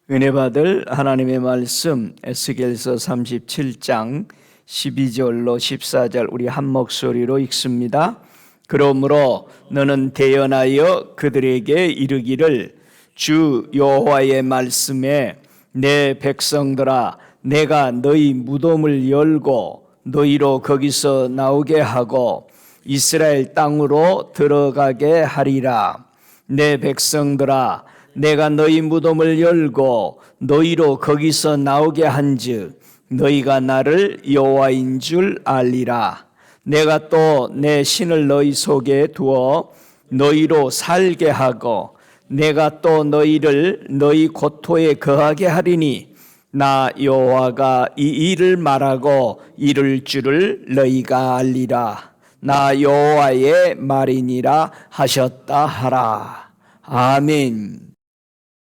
은혜 받을 하나님의 말씀 에스겔서 37장 12절로 14절 우리 한 목소리로 읽습니다. 그러므로 너는 대언하여 그들에게 이르기를 주 여호와의 말씀에 내 백성들아 내가 너희 무덤을 열고 너희로 거기서 나오게 하고 이스라엘 땅으로 들어가게 하리라. 내 백성들아 내가 너희 무덤을 열고 너희로 거기서 나오게 한즉 너희가 나를 여호와인 줄 알리라. 내가 또 내 신을 너희 속에 두어 너희로 살게 하고 내가 또 너희를 너희 고토에 거하게 하리니 나 여호와가 이 일을 말하고 이룰 줄을 너희가 알리라. 나 여호와의 말이니라 하셨다 하라. 아멘.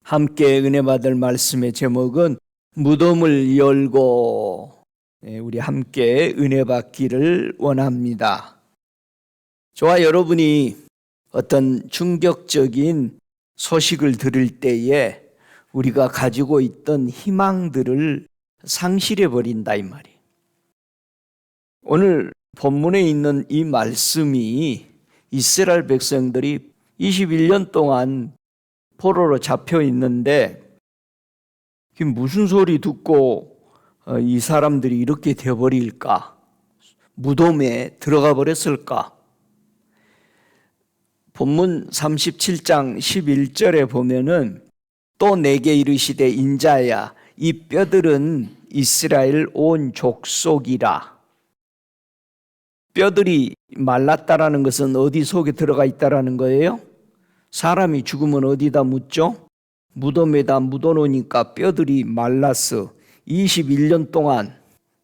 함께 은혜 받을 말씀의 제목은 무덤을 열고, 우리 함께 은혜 받기를 원합니다. 저와 여러분이 어떤 충격적인 소식을 들을 때에 우리가 가지고 있던 희망들을 상실해 버린다 이 말이에요. 오늘 본문에 있는 이 말씀이 이스라엘 백성들이 21년 동안 포로로 잡혀 있는데 무슨 소리 듣고 이 사람들이 이렇게 되어버릴까? 무덤에 들어가 버렸을까? 본문 37장 11절에 보면은 또 내게 이르시되 인자야 이 뼈들은 이스라엘 온 족속이라. 뼈들이 말랐다라는 것은 어디 속에 들어가 있다라는 거예요? 사람이 죽으면 어디다 묻죠? 무덤에다 묻어놓으니까 뼈들이 말랐어. 21년 동안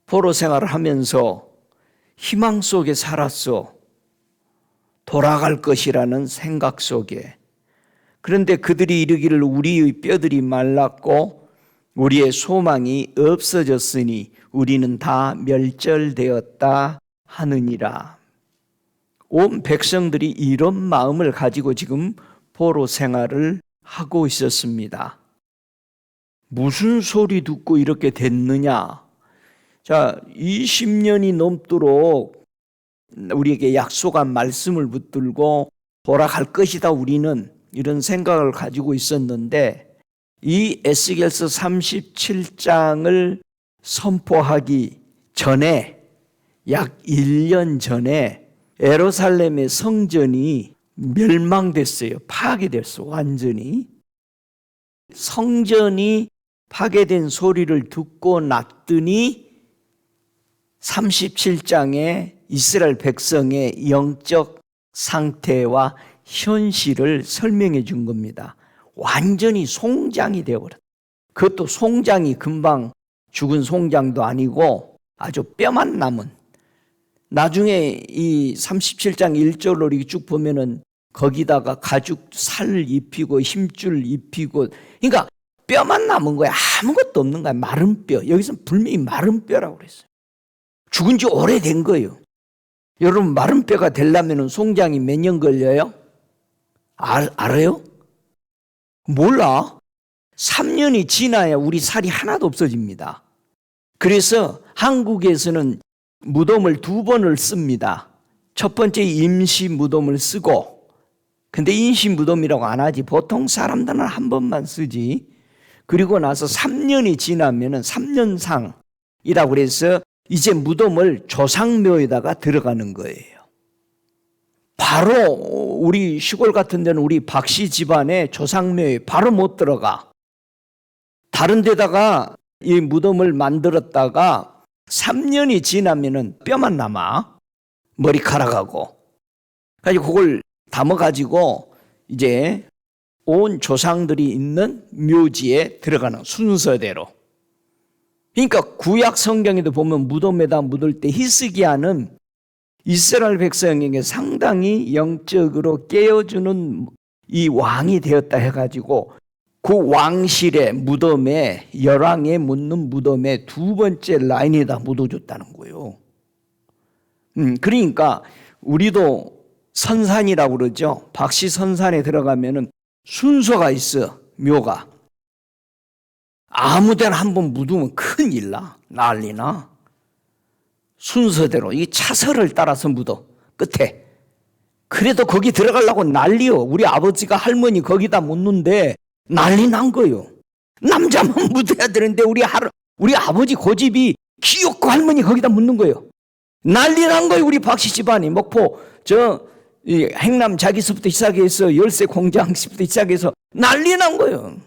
포로 생활을 하면서 희망 속에 살았어. 돌아갈 것이라는 생각 속에. 그런데 그들이 이르기를 우리의 뼈들이 말랐고 우리의 소망이 없어졌으니 우리는 다 멸절되었다 하느니라. 온 백성들이 이런 마음을 가지고 지금 포로 생활을 하고 있었습니다. 무슨 소리 듣고 이렇게 됐느냐? 자, 20년이 넘도록 우리에게 약속한 말씀을 붙들고 돌아갈 것이다 우리는 이런 생각을 가지고 있었는데 이 에스겔서 37장을 선포하기 전에 약 1년 전에 예루살렘의 성전이 멸망됐어요. 파괴됐어. 완전히. 성전이 파괴된 소리를 듣고 났더니 37장에 이스라엘 백성의 영적 상태와 현실을 설명해 준 겁니다. 완전히 송장이 되어버렸다. 그것도 송장이 금방 죽은 송장도 아니고 아주 뼈만 남은. 나중에 이 37장 1절로 이렇게 쭉 보면은 거기다가 가죽 살 입히고 힘줄 입히고 그러니까 뼈만 남은 거야. 아무것도 없는 거야. 마른 뼈. 여기서는 분명히 마른 뼈라고 그랬어요. 죽은 지 오래된 거예요. 여러분 마른 뼈가 되려면 송장이 몇 년 걸려요? 알아요? 몰라. 3년이 지나야 우리 살이 하나도 없어집니다. 그래서 한국에서는 무덤을 2번을 씁니다. 첫 번째 임시 무덤을 쓰고 근데 임시 무덤이라고 안 하지. 보통 사람들은 한 번만 쓰지. 그리고 나서 3년이 지나면은 3년상이라고 그래서 이제 무덤을 조상묘에다가 들어가는 거예요. 바로 우리 시골 같은 데는 우리 박씨 집안의 조상묘에 바로 못 들어가. 다른 데다가 이 무덤을 만들었다가 3년이 지나면은 뼈만 남아. 머리카락하고. 그래서 그걸 담아가지고 이제 온 조상들이 있는 묘지에 들어가는 순서대로. 그러니까 구약 성경에도 보면 무덤에다 묻을 때 히스기야는 이스라엘 백성에게 상당히 영적으로 깨어주는 이 왕이 되었다 해가지고 그 왕실의 무덤에 열왕에 묻는 무덤에 2번째 라인에다 묻어줬다는 거예요. 그러니까 우리도 선산이라고 그러죠. 박씨 선산에 들어가면은 순서가 있어. 묘가. 아무데나 한번 묻으면 큰일 나. 난리 나. 순서대로 이 차선을 따라서 묻어. 끝에. 그래도 거기 들어가려고 난리요. 우리 아버지가 할머니 거기다 묻는데 난리 난 거요. 남자만 묻어야 되는데 우리 아버지 고집이 귀엽고 할머니 거기다 묻는 거예요. 난리 난 거예요. 우리 박씨 집안이. 목포 이 행남 자기서부터 시작해서 열쇠 공장시부터 시작해서 난리 난 거예요.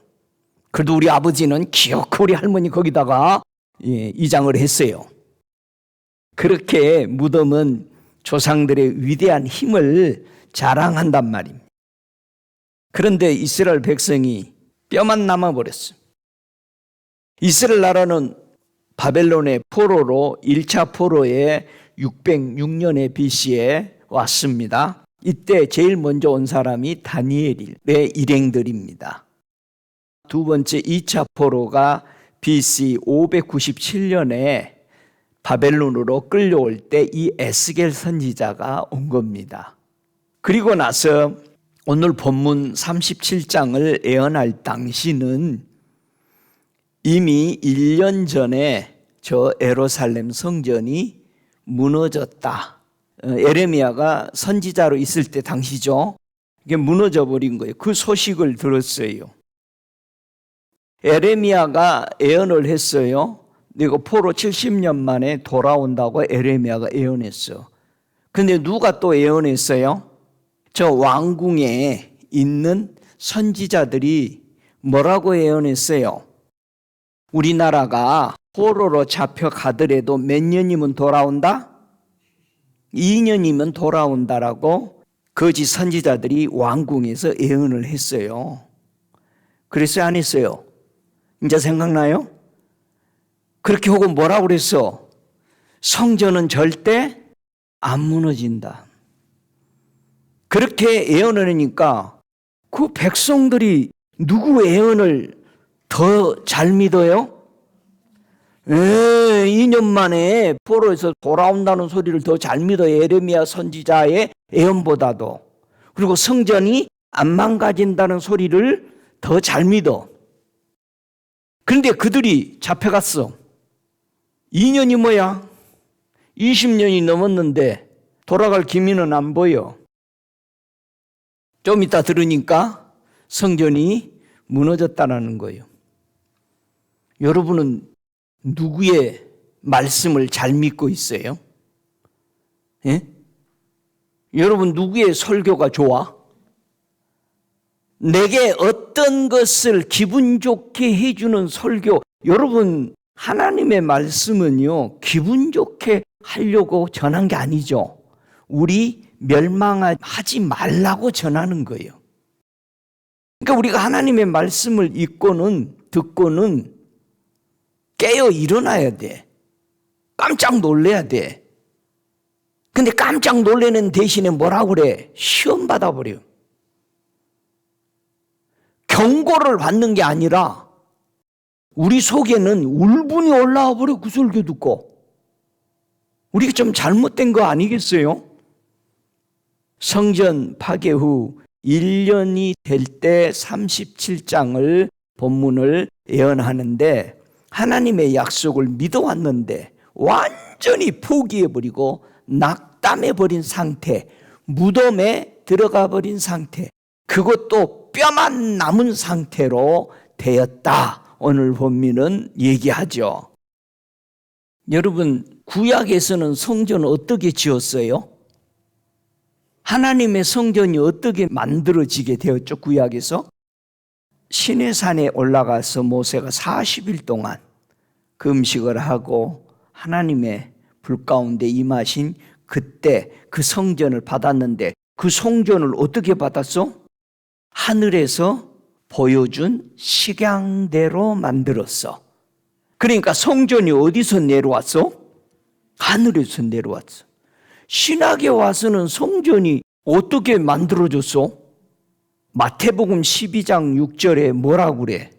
그래도 우리 아버지는 귀엽고 우리 할머니 거기다가 이장을 했어요. 그렇게 무덤은 조상들의 위대한 힘을 자랑한단 말입니다. 그런데 이스라엘 백성이 뼈만 남아버렸어요. 이스라엘 나라는 바벨론의 포로로 1차 포로에 606년에 BC에 왔습니다. 이때 제일 먼저 온 사람이 다니엘의 일행들입니다. 두 번째 2차 포로가 BC 597년에 바벨론으로 끌려올 때 이 에스겔 선지자가 온 겁니다. 그리고 나서 오늘 본문 37장을 예언할 당시는 이미 1년 전에 저 예루살렘 성전이 무너졌다. 에레미야가 선지자로 있을 때 당시죠. 이게 무너져 버린 거예요. 그 소식을 들었어요. 에레미야가 예언을 했어요. 이거 포로 70년 만에 돌아온다고 에레미야가 예언했어. 근데 누가 또 예언했어요? 저 왕궁에 있는 선지자들이 뭐라고 예언했어요? 우리나라가 포로로 잡혀가더라도 몇 년이면 돌아온다? 2년이면 돌아온다라고 거짓 선지자들이 왕궁에서 예언을 했어요. 그랬어요? 안 했어요? 이제 생각나요? 그렇게 하고 뭐라고 그랬어? 성전은 절대 안 무너진다. 그렇게 예언을 하니까 그 백성들이 누구 예언을 더 잘 믿어요? 2년 만에 포로에서 돌아온다는 소리를 더 잘 믿어요. 예레미야 선지자의 예언보다도. 그리고 성전이 안 망가진다는 소리를 더 잘 믿어. 그런데 그들이 잡혀갔어. 2년이 뭐야? 20년이 넘었는데 돌아갈 기미는 안 보여. 좀 이따 들으니까 성전이 무너졌다는 거예요. 여러분은 누구의 말씀을 잘 믿고 있어요? 예? 여러분 누구의 설교가 좋아? 내게 어떤 것을 기분 좋게 해주는 설교. 여러분 하나님의 말씀은요 기분 좋게 하려고 전한 게 아니죠. 우리 멸망하지 말라고 전하는 거예요. 그러니까 우리가 하나님의 말씀을 읽고는 듣고는 깨어 일어나야 돼. 깜짝 놀래야 돼. 근데 깜짝 놀래는 대신에 뭐라고 그래? 시험 받아버려. 경고를 받는 게 아니라 우리 속에는 울분이 올라와 버려. 그 설교 듣고. 우리가 좀 잘못된 거 아니겠어요? 성전 파괴 후 1년이 될 때 37장을 본문을 예언하는데 하나님의 약속을 믿어왔는데 완전히 포기해버리고 낙담해버린 상태, 무덤에 들어가 버린 상태, 그것도 뼈만 남은 상태로 되었다. 오늘 본문은 얘기하죠. 여러분 구약에서는 성전을 어떻게 지었어요? 하나님의 성전이 어떻게 만들어지게 되었죠? 구약에서 시내산에 올라가서 모세가 40일 동안 금식을 하고 하나님의 불 가운데 임하신 그때 그 성전을 받았는데 그 성전을 어떻게 받았어? 하늘에서 보여준 식양대로 만들었어. 그러니까 성전이 어디서 내려왔어? 하늘에서 내려왔어. 신학에 와서는 성전이 어떻게 만들어졌어? 마태복음 12장 6절에 뭐라고 그래?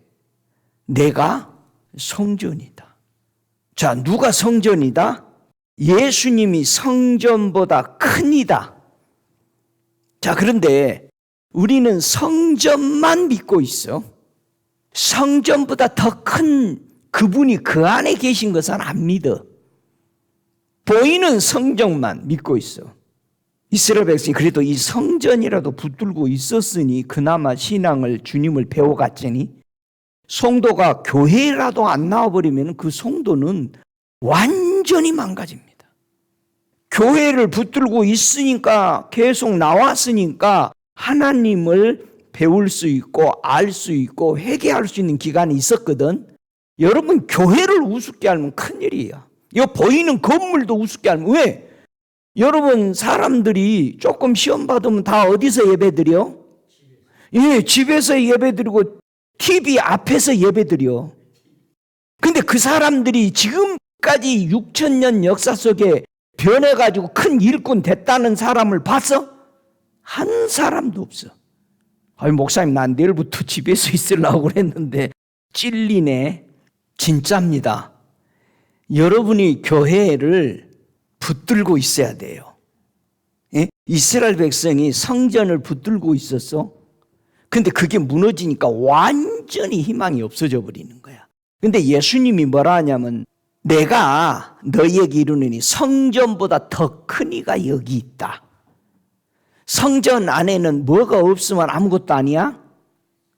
내가 성전이다. 자, 누가 성전이다? 예수님이 성전보다 크니다. 자, 그런데 우리는 성전만 믿고 있어. 성전보다 더 큰 그분이 그 안에 계신 것은 안 믿어. 보이는 성전만 믿고 있어. 이스라엘 백성이 그래도 이 성전이라도 붙들고 있었으니 그나마 신앙을 주님을 배워갔더니 성도가 교회라도 안 나와버리면 그 성도는 완전히 망가집니다. 교회를 붙들고 있으니까 계속 나왔으니까 하나님을 배울 수 있고 알 수 있고 회개할 수 있는 기간이 있었거든. 여러분 교회를 우습게 하면 큰일이야. 이 보이는 건물도 우습게 하면 왜? 여러분 사람들이 조금 시험 받으면 다 어디서 예배드려? 예, 집에서 예배드리고 TV 앞에서 예배드려. 근데 그 사람들이 지금까지 6,000년 역사 속에 변해가지고 큰 일꾼 됐다는 사람을 봤어? 한 사람도 없어. 아니 목사님 난 내일부터 집에서 있으려고 그랬는데 찔리네. 진짜입니다. 여러분이 교회를 붙들고 있어야 돼요. 예? 이스라엘 백성이 성전을 붙들고 있었어. 근데 그게 무너지니까 완전히 희망이 없어져 버리는 거야. 근데 예수님이 뭐라 하냐면 내가 너희에게 이르노니 성전보다 더 큰 이가 여기 있다. 성전 안에는 뭐가 없으면 아무것도 아니야?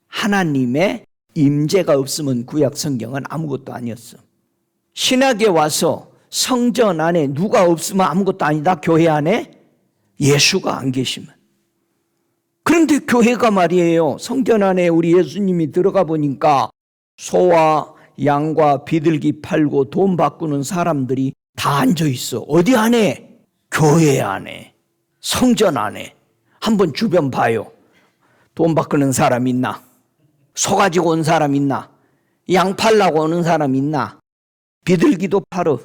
하나님의 임재가 없으면 구약 성경은 아무것도 아니었어. 신학에 와서 성전 안에 누가 없으면 아무것도 아니다. 교회 안에 예수가 안 계시면. 그런데 교회가 말이에요. 성전 안에 우리 예수님이 들어가 보니까 소와 양과 비둘기 팔고 돈 바꾸는 사람들이 다 앉아 있어. 어디 안에? 교회 안에. 성전 안에. 한번 주변 봐요. 돈 바꾸는 사람 있나? 소 가지고 온 사람 있나? 양 팔라고 오는 사람 있나? 비둘기도 팔어.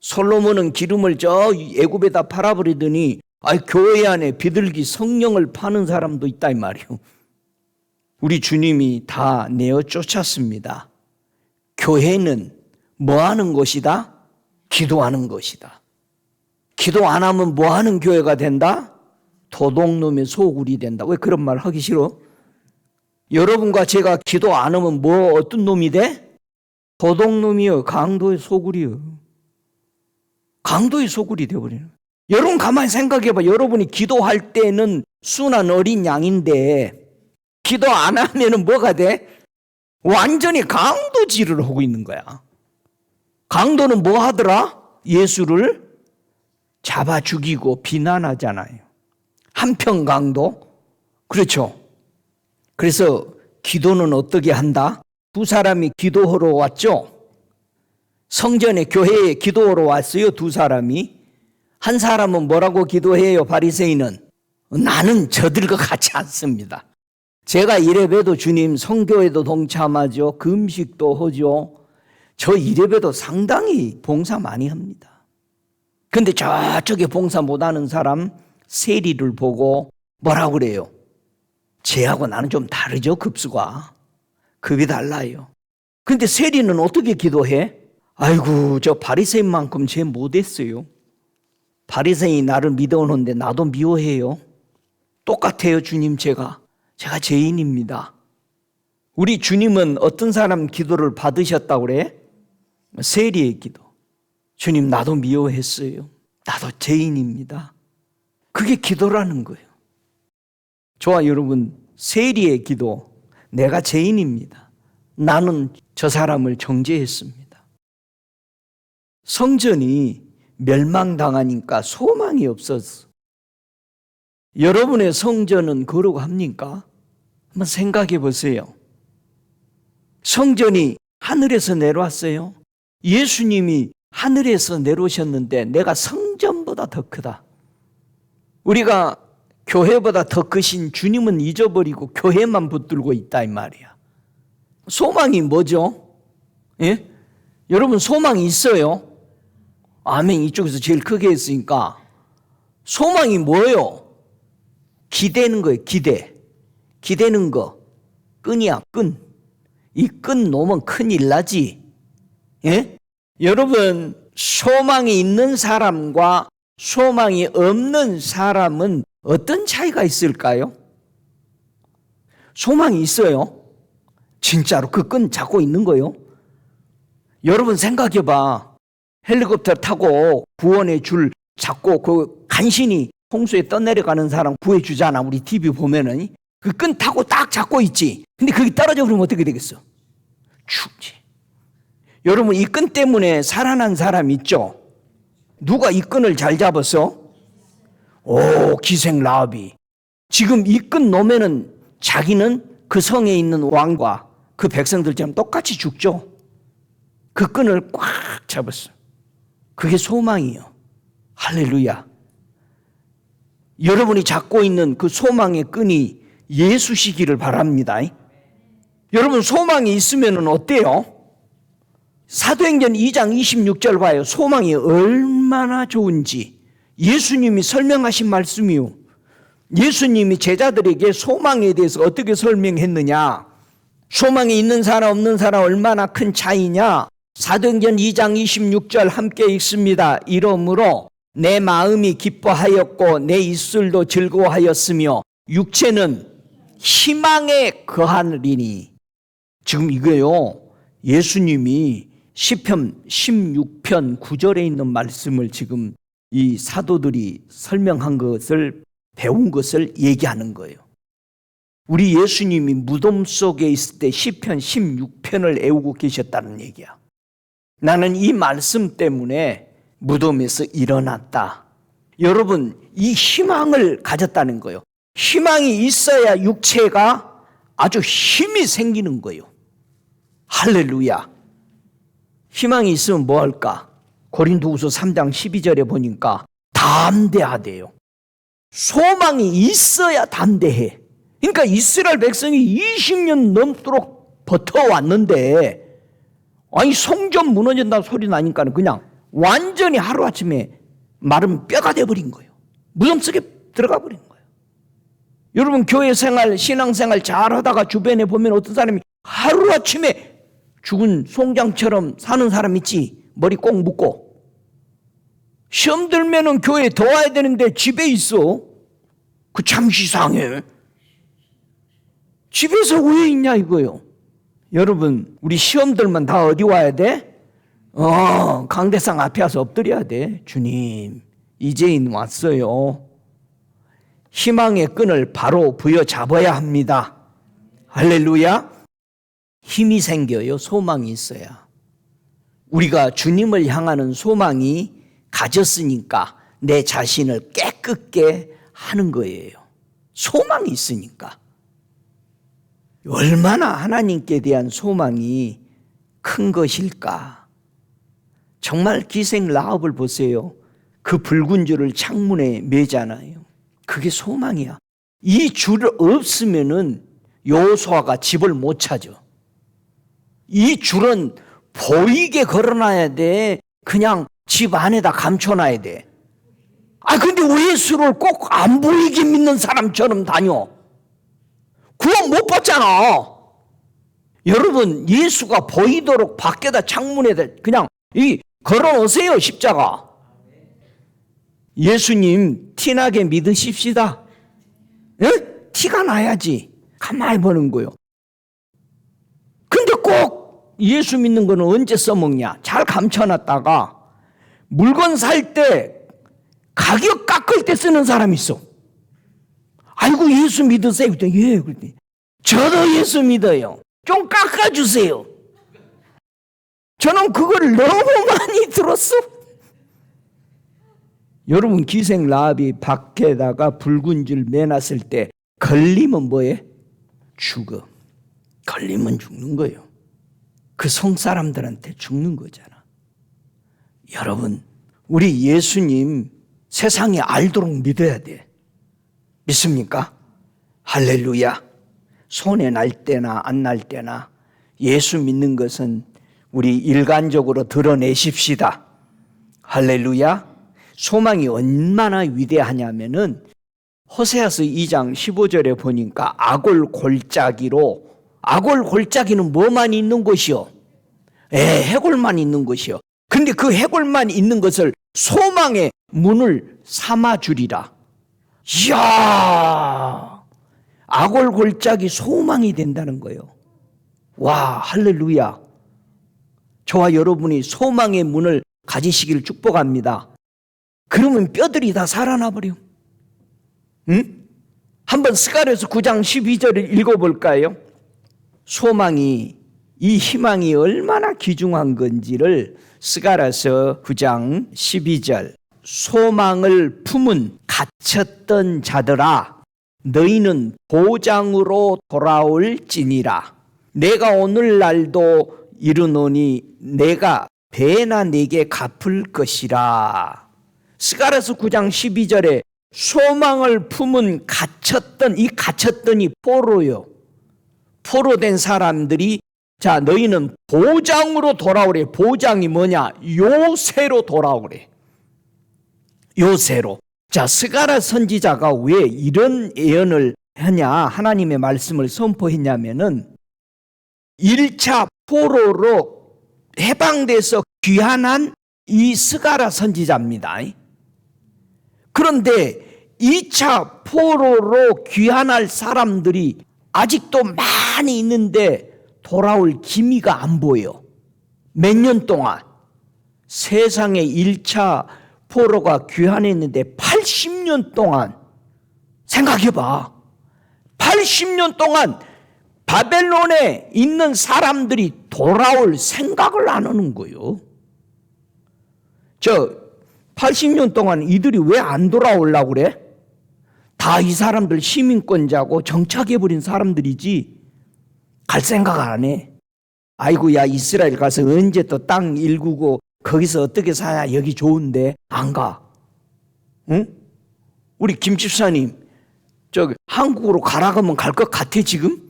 솔로몬은 기름을 저 애굽에다 팔아버리더니 교회 안에 비둘기 성령을 파는 사람도 있다 이 말이요. 우리 주님이 다 내어 쫓았습니다. 교회는 뭐 하는 곳이다? 기도하는 것이다. 기도 안 하면 뭐 하는 교회가 된다? 도둑놈의 소굴이 된다. 왜 그런 말 하기 싫어? 여러분과 제가 기도 안 하면 뭐 어떤 놈이 돼? 도둑놈이요. 강도의 소굴이요. 강도의 소굴이 되어버리는. 여러분 가만히 생각해봐. 여러분이 기도할 때는 순한 어린 양인데 기도 안 하면은 뭐가 돼? 완전히 강도질을 하고 있는 거야. 강도는 뭐 하더라? 예수를 잡아 죽이고 비난하잖아요. 한편 강도. 그렇죠. 그래서 기도는 어떻게 한다? 두 사람이 기도하러 왔죠. 성전에 교회에 기도하러 왔어요. 두 사람이. 한 사람은 뭐라고 기도해요? 바리새인은 나는 저들과 같이 않습니다. 제가 이래봬도 주님 성교에도 동참하죠. 금식도 하죠. 저 이래봬도 상당히 봉사 많이 합니다. 근데 저쪽에 봉사 못하는 사람 세리를 보고 뭐라고 그래요? 쟤하고 나는 좀 다르죠. 급수가. 급이 달라요. 근데 세리는 어떻게 기도해? 아이고 저 바리새인만큼 쟤 못했어요. 바리새인이 나를 믿어오는데 나도 미워해요. 똑같아요. 주님 제가 죄인입니다. 우리 주님은 어떤 사람 기도를 받으셨다고 그래? 세리의 기도. 주님 나도 미워했어요. 나도 죄인입니다. 그게 기도라는 거예요. 저와 여러분 세리의 기도. 내가 죄인입니다. 나는 저 사람을 정죄했습니다. 성전이 멸망당하니까 소망이 없었어. 여러분의 성전은 그러고 합니까? 한번 생각해 보세요. 성전이 하늘에서 내려왔어요. 예수님이 하늘에서 내려오셨는데 내가 성전보다 더 크다. 우리가 교회보다 더 크신 주님은 잊어버리고 교회만 붙들고 있다 이 말이야. 소망이 뭐죠? 예? 여러분 소망이 있어요? 아멘. 이쪽에서 제일 크게 했으니까. 소망이 뭐예요? 기대는 거예요. 기대는 거. 끈이야 끈. 이 끈 놓으면 큰일 나지. 예? 여러분 소망이 있는 사람과 소망이 없는 사람은 어떤 차이가 있을까요? 소망이 있어요. 진짜로 그 끈 잡고 있는 거예요. 여러분 생각해봐. 헬리콥터 타고 구원의 줄 잡고 그 간신히 홍수에 떠내려가는 사람 구해주잖아. 우리 TV 보면은 그 끈 타고 딱 잡고 있지. 근데 그게 떨어져 버리면 어떻게 되겠어? 죽지. 여러분 이 끈 때문에 살아난 사람 있죠? 누가 이 끈을 잘 잡았어? 오, 기생 라합이. 지금 이 끈 놓으면은 자기는 그 성에 있는 왕과 그 백성들처럼 똑같이 죽죠. 그 끈을 꽉 잡았어. 그게 소망이에요. 할렐루야. 여러분이 잡고 있는 그 소망의 끈이 예수시기를 바랍니다. 여러분 소망이 있으면 어때요? 사도행전 2장 26절 봐요. 소망이 얼마나 좋은지 예수님이 설명하신 말씀이요. 예수님이 제자들에게 소망에 대해서 어떻게 설명했느냐. 소망이 있는 사람 없는 사람 얼마나 큰 차이냐. 사도행전 2장 26절 함께 읽습니다. 이러므로 내 마음이 기뻐하였고 내 입술도 즐거워하였으며 육체는 희망에 거하리니. 지금 이거요, 예수님이 시편 16편 9절에 있는 말씀을 지금 이 사도들이 설명한 것을 배운 것을 얘기하는 거예요. 우리 예수님이 무덤 속에 있을 때 시편 16편을 애우고 계셨다는 얘기야. 나는 이 말씀 때문에 무덤에서 일어났다. 여러분 이 희망을 가졌다는 거예요. 희망이 있어야 육체가 아주 힘이 생기는 거예요. 할렐루야. 희망이 있으면 뭐 할까? 고린도후서 3장 12절에 보니까 담대하대요. 소망이 있어야 담대해. 그러니까 이스라엘 백성이 20년 넘도록 버텨왔는데 아니 성전 무너진다는 소리 나니까 그냥 완전히 하루아침에 마른 뼈가 돼버린 거예요. 무덤 속에 들어가 버린 거예요. 여러분 교회 생활, 신앙생활 잘하다가 주변에 보면 어떤 사람이 하루아침에 죽은 송장처럼 사는 사람 있지. 머리 꼭 묶고. 시험 들면은 교회에 더 와야 되는데 집에 있어. 그 참 이상해. 집에서 왜 있냐 이거요. 여러분 우리 시험들만 다 어디 와야 돼? 강대상 앞에 와서 엎드려야 돼. 주님 이제인 왔어요. 희망의 끈을 바로 부여잡아야 합니다. 할렐루야. 힘이 생겨요. 소망이 있어야. 우리가 주님을 향하는 소망이 가졌으니까 내 자신을 깨끗게 하는 거예요. 소망이 있으니까. 얼마나 하나님께 대한 소망이 큰 것일까. 정말 기생 라합을 보세요. 그 붉은 줄을 창문에 매잖아요. 그게 소망이야. 이 줄 없으면은 여호수아가 집을 못 찾아. 이 줄은 보이게 걸어놔야 돼. 그냥 집 안에다 감춰놔야 돼. 근데 왜 예수를 꼭 안 보이게 믿는 사람처럼 다녀? 구원 못 받잖아. 여러분 예수가 보이도록 밖에다 창문에다 그냥 걸어놓으세요. 십자가. 예수님 티나게 믿으십시다. 에? 티가 나야지. 가만히 보는 거요. 근데 꼭 예수 믿는 거는 언제 써먹냐? 잘 감춰놨다가 물건 살 때 가격 깎을 때 쓰는 사람이 있어. 아이고 예수 믿으세요. 예, 그랬더니 저도 예수 믿어요. 좀 깎아주세요. 저는 그걸 너무 많이 들었어. 여러분 기생 라합이 밖에다가 붉은 줄 매놨을 때 걸리면 뭐해? 죽어. 걸리면 죽는 거예요. 그 성 사람들한테 죽는 거잖아. 여러분 우리 예수님 세상에 알도록 믿어야 돼. 믿습니까? 할렐루야. 손해 날 때나 안 날 때나 예수 믿는 것은 우리 일관적으로 드러내십시다. 할렐루야. 소망이 얼마나 위대하냐면은 호세아서 2장 15절에 보니까 아골 골짜기로, 아골 골짜기는 뭐만 있는 곳이요? 해골만 있는 곳이요. 근데 그 해골만 있는 것을 소망의 문을 삼아주리라. 이야, 아골 골짜기 소망이 된다는 거예요. 와, 할렐루야. 저와 여러분이 소망의 문을 가지시기를 축복합니다. 그러면 뼈들이 다 살아나 버려. 응? 한번 스가랴서 9장 12절을 읽어볼까요? 소망이, 이 희망이 얼마나 귀중한 건지를 스가랴서 9장 12절. 소망을 품은 갇혔던 자들아, 너희는 보장으로 돌아올지니라. 내가 오늘날도 이르노니 내가 배나 네게 갚을 것이라. 스가랴서 9장 12절에 소망을 품은 갇혔던, 이 갇혔던이 포로요. 포로된 사람들이, 자, 너희는 보장으로 돌아오래. 보장이 뭐냐? 요새로 돌아오래. 요새로. 자, 스가랴 선지자가 왜 이런 예언을 하냐, 하나님의 말씀을 선포했냐면은 1차 포로로 해방돼서 귀환한 이 스가랴 선지자입니다. 그런데 2차 포로로 귀환할 사람들이 아직도 많이 있는데 돌아올 기미가 안 보여. 몇 년 동안 세상에 1차 포로가 귀환했는데 80년 동안, 생각해봐. 80년 동안 바벨론에 있는 사람들이 돌아올 생각을 안 하는 거예요. 80년 동안 이들이 왜 안 돌아오려고 그래? 다 이 사람들 시민권자고 정착해버린 사람들이지 갈 생각 안 해. 아이고, 야, 이스라엘 가서 언제 또 땅 일구고 거기서 어떻게 사냐, 여기 좋은데 안 가. 응? 우리 김 집사님 한국으로 가라 그러면 갈 것 같아 지금?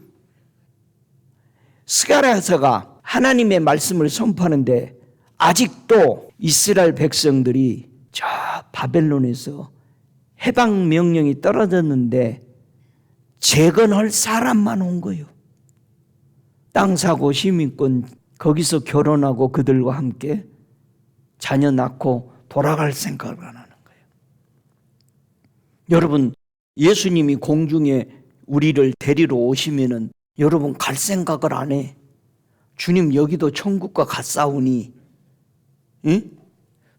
스가랴서가 하나님의 말씀을 선포하는데 아직도 이스라엘 백성들이 저 바벨론에서 해방 명령이 떨어졌는데 재건할 사람만 온 거예요. 땅 사고 시민권, 거기서 결혼하고 그들과 함께 자녀 낳고 돌아갈 생각을 안 하는 거예요. 여러분, 예수님이 공중에 우리를 데리러 오시면은 여러분 갈 생각을 안 해. 주님, 여기도 천국과 같사오니, 응?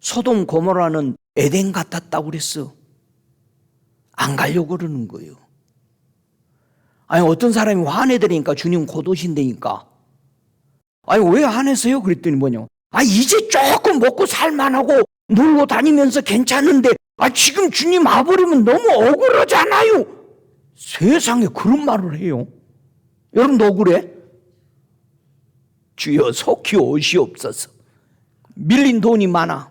소돔 고모라는 에덴 같았다고 그랬어. 안 가려고 그러는 거예요. 아니, 어떤 사람이 화내더니까 주님 곧 오신다니까. 아니, 왜 화내세요? 그랬더니 뭐냐? 이제 조금 먹고 살만하고 놀고 다니면서 괜찮은데, 지금 주님 와버리면 너무 억울하잖아요. 세상에 그런 말을 해요. 여러분도 억울해? 주여 속히 오시옵소서. 밀린 돈이 많아.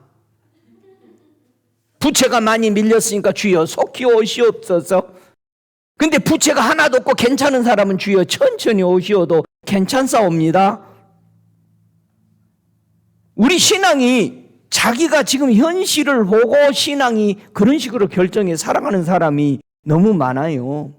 부채가 많이 밀렸으니까 주여 속히 오시옵소서. 근데 부채가 하나도 없고 괜찮은 사람은 주여 천천히 오시어도 괜찮사옵니다. 우리 신앙이 자기가 지금 현실을 보고 신앙이 그런 식으로 결정해 살아가는 사람이 너무 많아요.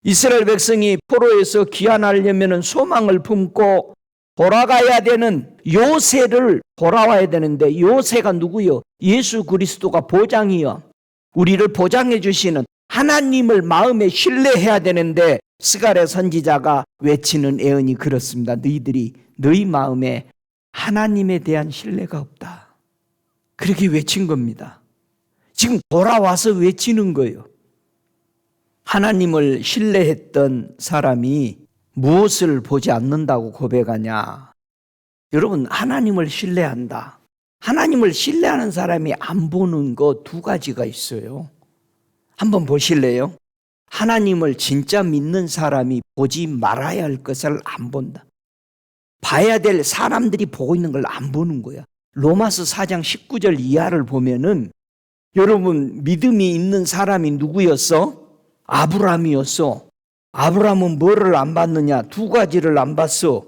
이스라엘 백성이 포로에서 귀환하려면 소망을 품고 돌아가야 되는 요새를 돌아와야 되는데, 요새가 누구요? 예수 그리스도가 보장이요. 우리를 보장해 주시는 하나님을 마음에 신뢰해야 되는데, 스가랴 선지자가 외치는 애언이 그렇습니다. 너희들이 너희 마음에 하나님에 대한 신뢰가 없다. 그렇게 외친 겁니다. 지금 돌아와서 외치는 거예요. 하나님을 신뢰했던 사람이 무엇을 보지 않는다고 고백하냐? 여러분, 하나님을 신뢰한다. 하나님을 신뢰하는 사람이 안 보는 거 두 가지가 있어요. 한번 보실래요? 하나님을 진짜 믿는 사람이 보지 말아야 할 것을 안 본다. 봐야 될 사람들이 보고 있는 걸 안 보는 거야. 로마서 4장 19절 이하를 보면은, 여러분, 믿음이 있는 사람이 누구였어? 아브라함이었어. 아브라함은 뭐를 안 봤느냐? 두 가지를 안 봤어.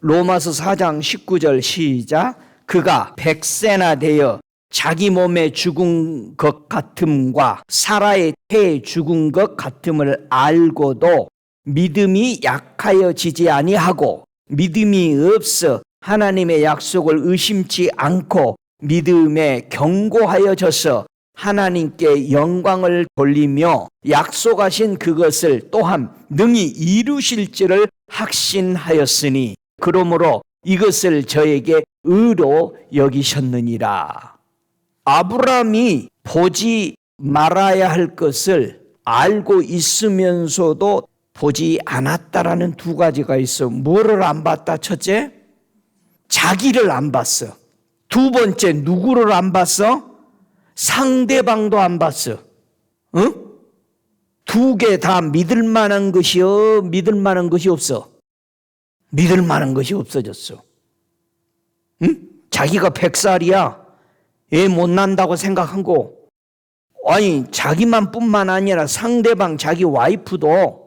로마서 4장 19절 시작. 그가 100세나 되어 자기 몸에 죽은 것 같음과 사라의 태에 죽은 것 같음을 알고도 믿음이 약하여지지 아니하고 믿음이 없어 하나님의 약속을 의심치 않고 믿음에 견고하여져서 하나님께 영광을 돌리며 약속하신 그것을 또한 능히 이루실 줄을 확신하였으니 그러므로 이것을 저에게 의로 여기셨느니라. 아브라함이 보지 말아야 할 것을 알고 있으면서도 보지 않았다라는 두 가지가 있어. 뭐를 안 봤다? 첫째, 자기를 안 봤어. 두 번째, 누구를 안 봤어? 상대방도 안 봤어. 응? 두 개 다 믿을 만한 것이요, 믿을 만한 것이 없어. 믿을 만한 것이 없어졌어. 응? 자기가 100살이야. 애 못 난다고 생각하고, 아니 자기만 뿐만 아니라 상대방 자기 와이프도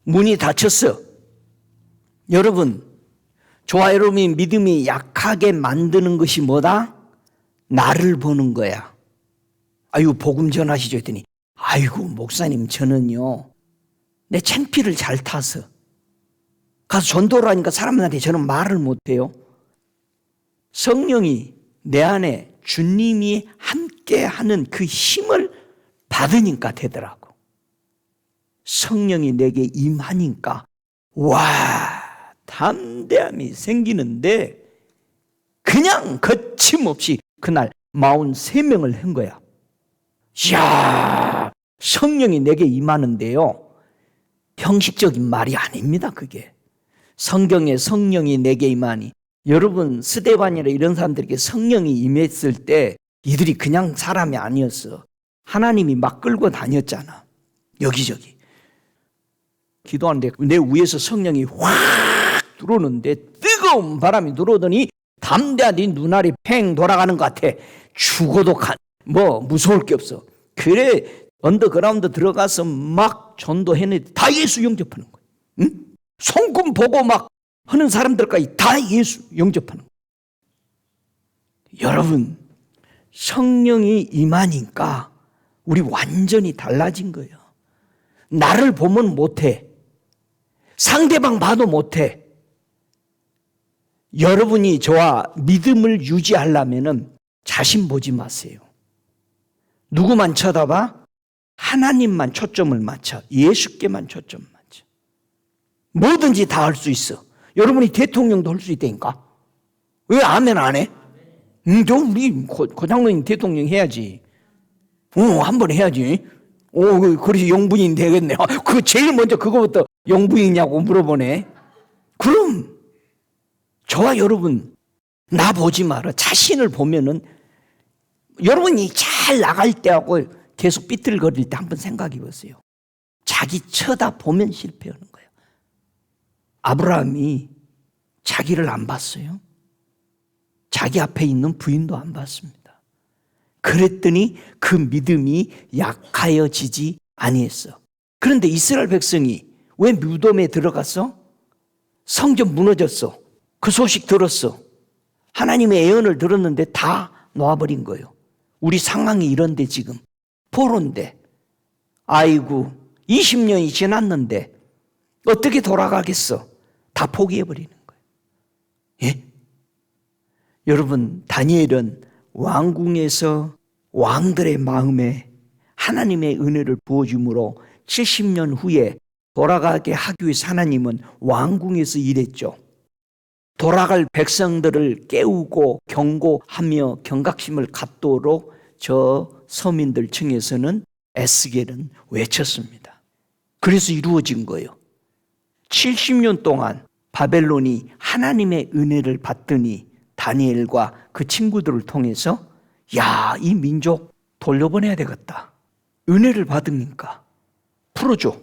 문이 닫혔어. 여러분, 저와 여러분이 믿음이 약하게 만드는 것이 뭐다? 나를 보는 거야. 아유, 복음 전하시죠 했더니, 아이고 목사님, 저는요 내 창피를 잘 타서 가서 전도를 하니까 사람들한테 저는 말을 못해요. 성령이 내 안에 주님이 함께하는 그 힘을 받으니까 되더라고. 성령이 내게 임하니까 와, 담대함이 생기는데 그냥 거침없이 그날 43명을 한 거야. 이야, 성령이 내게 임하는데요, 형식적인 말이 아닙니다. 그게 성경에 성령이 내게 임하니, 여러분 스데반이나 이런 사람들에게 성령이 임했을 때 이들이 그냥 사람이 아니었어. 하나님이 막 끌고 다녔잖아. 여기저기 기도하는데 내 위에서 성령이 확 들어오는데 뜨거운 바람이 들어오더니 담대한 네 눈알이 팽 돌아가는 것 같아. 죽어도 무서울 게 없어. 그래 언더그라운드 들어가서 막 전도했는데 다 예수 영접하는 거야. 응? 손금 보고 막 하는 사람들까지 다 예수 영접하는 거야. 여러분, 성령이 임하니까 우리 완전히 달라진 거예요. 나를 보면 못해. 상대방 봐도 못해. 여러분이 저와 믿음을 유지하려면 자신 보지 마세요. 누구만 쳐다봐? 하나님만 초점을 맞춰. 예수께만 초점을 맞춰. 뭐든지 다 할 수 있어. 여러분이 대통령도 할 수 있다니까. 왜 아멘 안 해? 우리 고장로님 대통령 해야지. 한번 해야지. 그래서 영부인 되겠네. 그 제일 먼저 그거부터 영부인이냐고 물어보네. 그럼 저와 여러분, 나 보지 마라. 자신을 보면은, 여러분이 잘 나갈 때하고 계속 삐뚤거릴 때 한번 생각해 보세요. 자기 쳐다보면 실패하는 거예요. 아브라함이 자기를 안 봤어요. 자기 앞에 있는 부인도 안 봤습니다. 그랬더니 그 믿음이 약하여지지 아니했어. 그런데 이스라엘 백성이 왜 무덤에 들어갔어? 성전 무너졌어. 그 소식 들었어. 하나님의 예언을 들었는데 다 놓아버린 거예요. 우리 상황이 이런데 지금 포로인데, 아이고 20년이 지났는데 어떻게 돌아가겠어? 다 포기해버리는 거예요. 예? 여러분, 다니엘은 왕궁에서 왕들의 마음에 하나님의 은혜를 부어줌으로 70년 후에 돌아가게 하기 위해서 하나님은 왕궁에서 일했죠. 돌아갈 백성들을 깨우고 경고하며 경각심을 갖도록 저 서민들 층에서는 에스겔은 외쳤습니다. 그래서 이루어진 거예요. 70년 동안 바벨론이 하나님의 은혜를 받더니 다니엘과 그 친구들을 통해서 야, 이 민족 돌려보내야 되겠다. 은혜를 받으니까 풀어줘.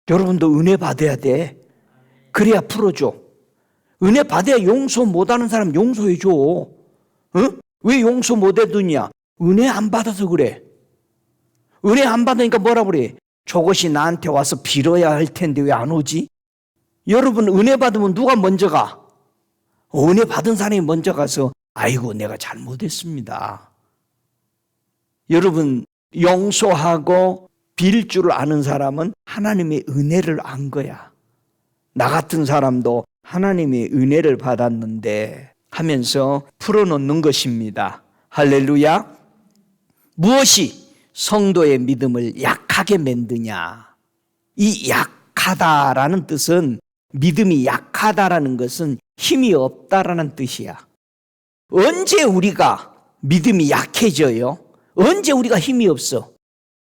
여러분도 은혜 받아야 돼. 그래야 풀어줘. 은혜 받아야 용서 못하는 사람 용서해줘. 응? 왜 용서 못해두냐? 은혜 안 받아서 그래. 은혜 안 받으니까 뭐라 그래? 저것이 나한테 와서 빌어야 할 텐데 왜 안 오지? 여러분, 은혜 받으면 누가 먼저 가? 은혜 받은 사람이 먼저 가서 아이고 내가 잘못했습니다. 여러분, 용서하고 빌 줄 아는 사람은 하나님의 은혜를 안 거야. 나 같은 사람도 하나님의 은혜를 받았는데 하면서 풀어놓는 것입니다. 할렐루야. 무엇이 성도의 믿음을 약하게 만드냐? 이 약하다라는 뜻은, 믿음이 약하다라는 것은 힘이 없다라는 뜻이야. 언제 우리가 믿음이 약해져요? 언제 우리가 힘이 없어?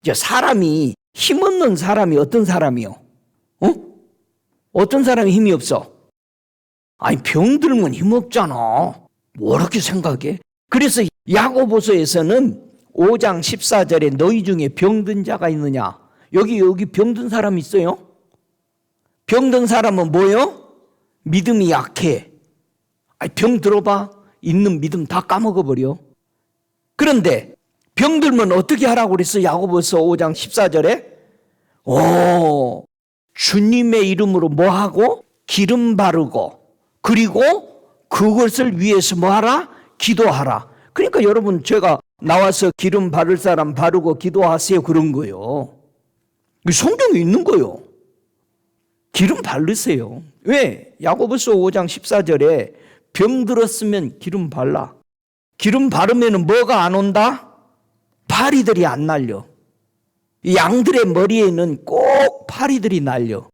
이제 사람이, 힘없는 사람이 어떤 사람이요? 어떤 사람이 힘이 없어? 아니, 병들면 힘없잖아. 뭐렇게 생각해? 그래서 야고보서에서는 5장 14절에 너희 중에 병든 자가 있느냐? 여기 병든 사람 있어요? 병든 사람은 뭐요? 믿음이 약해. 아니, 병 들어봐. 있는 믿음 다 까먹어버려. 그런데 병들면 어떻게 하라고 그랬어? 야고보서 5장 14절에 주님의 이름으로 뭐하고? 기름 바르고, 그리고 그것을 위해서 뭐하라? 기도하라. 그러니까 여러분, 제가 나와서 기름 바를 사람 바르고 기도하세요 그런 거요. 성경에 있는 거요. 기름 바르세요. 왜? 야고보서 5장 14절에 병들었으면 기름 발라. 기름 바르면 뭐가 안 온다? 파리들이 안 날려. 양들의 머리에는 꼭 파리들이 날려.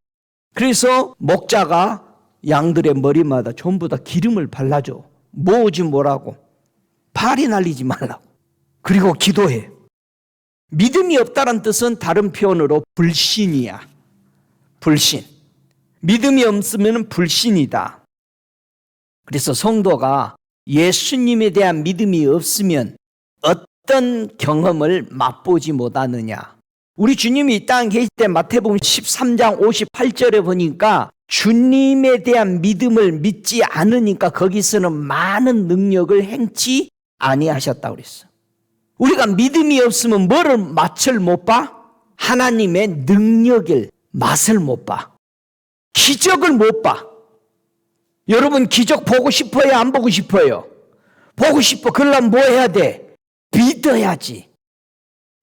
그래서 목자가 양들의 머리마다 전부 다 기름을 발라줘. 모으지 뭐라고? 파리 날리지 말라고. 그리고 기도해. 믿음이 없다는 뜻은 다른 표현으로 불신이야. 불신. 믿음이 없으면 불신이다. 그래서 성도가 예수님에 대한 믿음이 없으면 어떤 경험을 맛보지 못하느냐? 우리 주님이 이 땅에 계실 때 마태복음 13장 58절에 보니까 주님에 대한 믿음을 믿지 않으니까 거기서는 많은 능력을 행치 아니하셨다고 그랬어. 우리가 믿음이 없으면 뭐를 맛을 못 봐? 하나님의 능력을 맛을 못 봐. 기적을 못 봐. 여러분, 기적 보고 싶어요? 안 보고 싶어요? 보고 싶어. 그러려면 뭐 해야 돼? 믿어야지.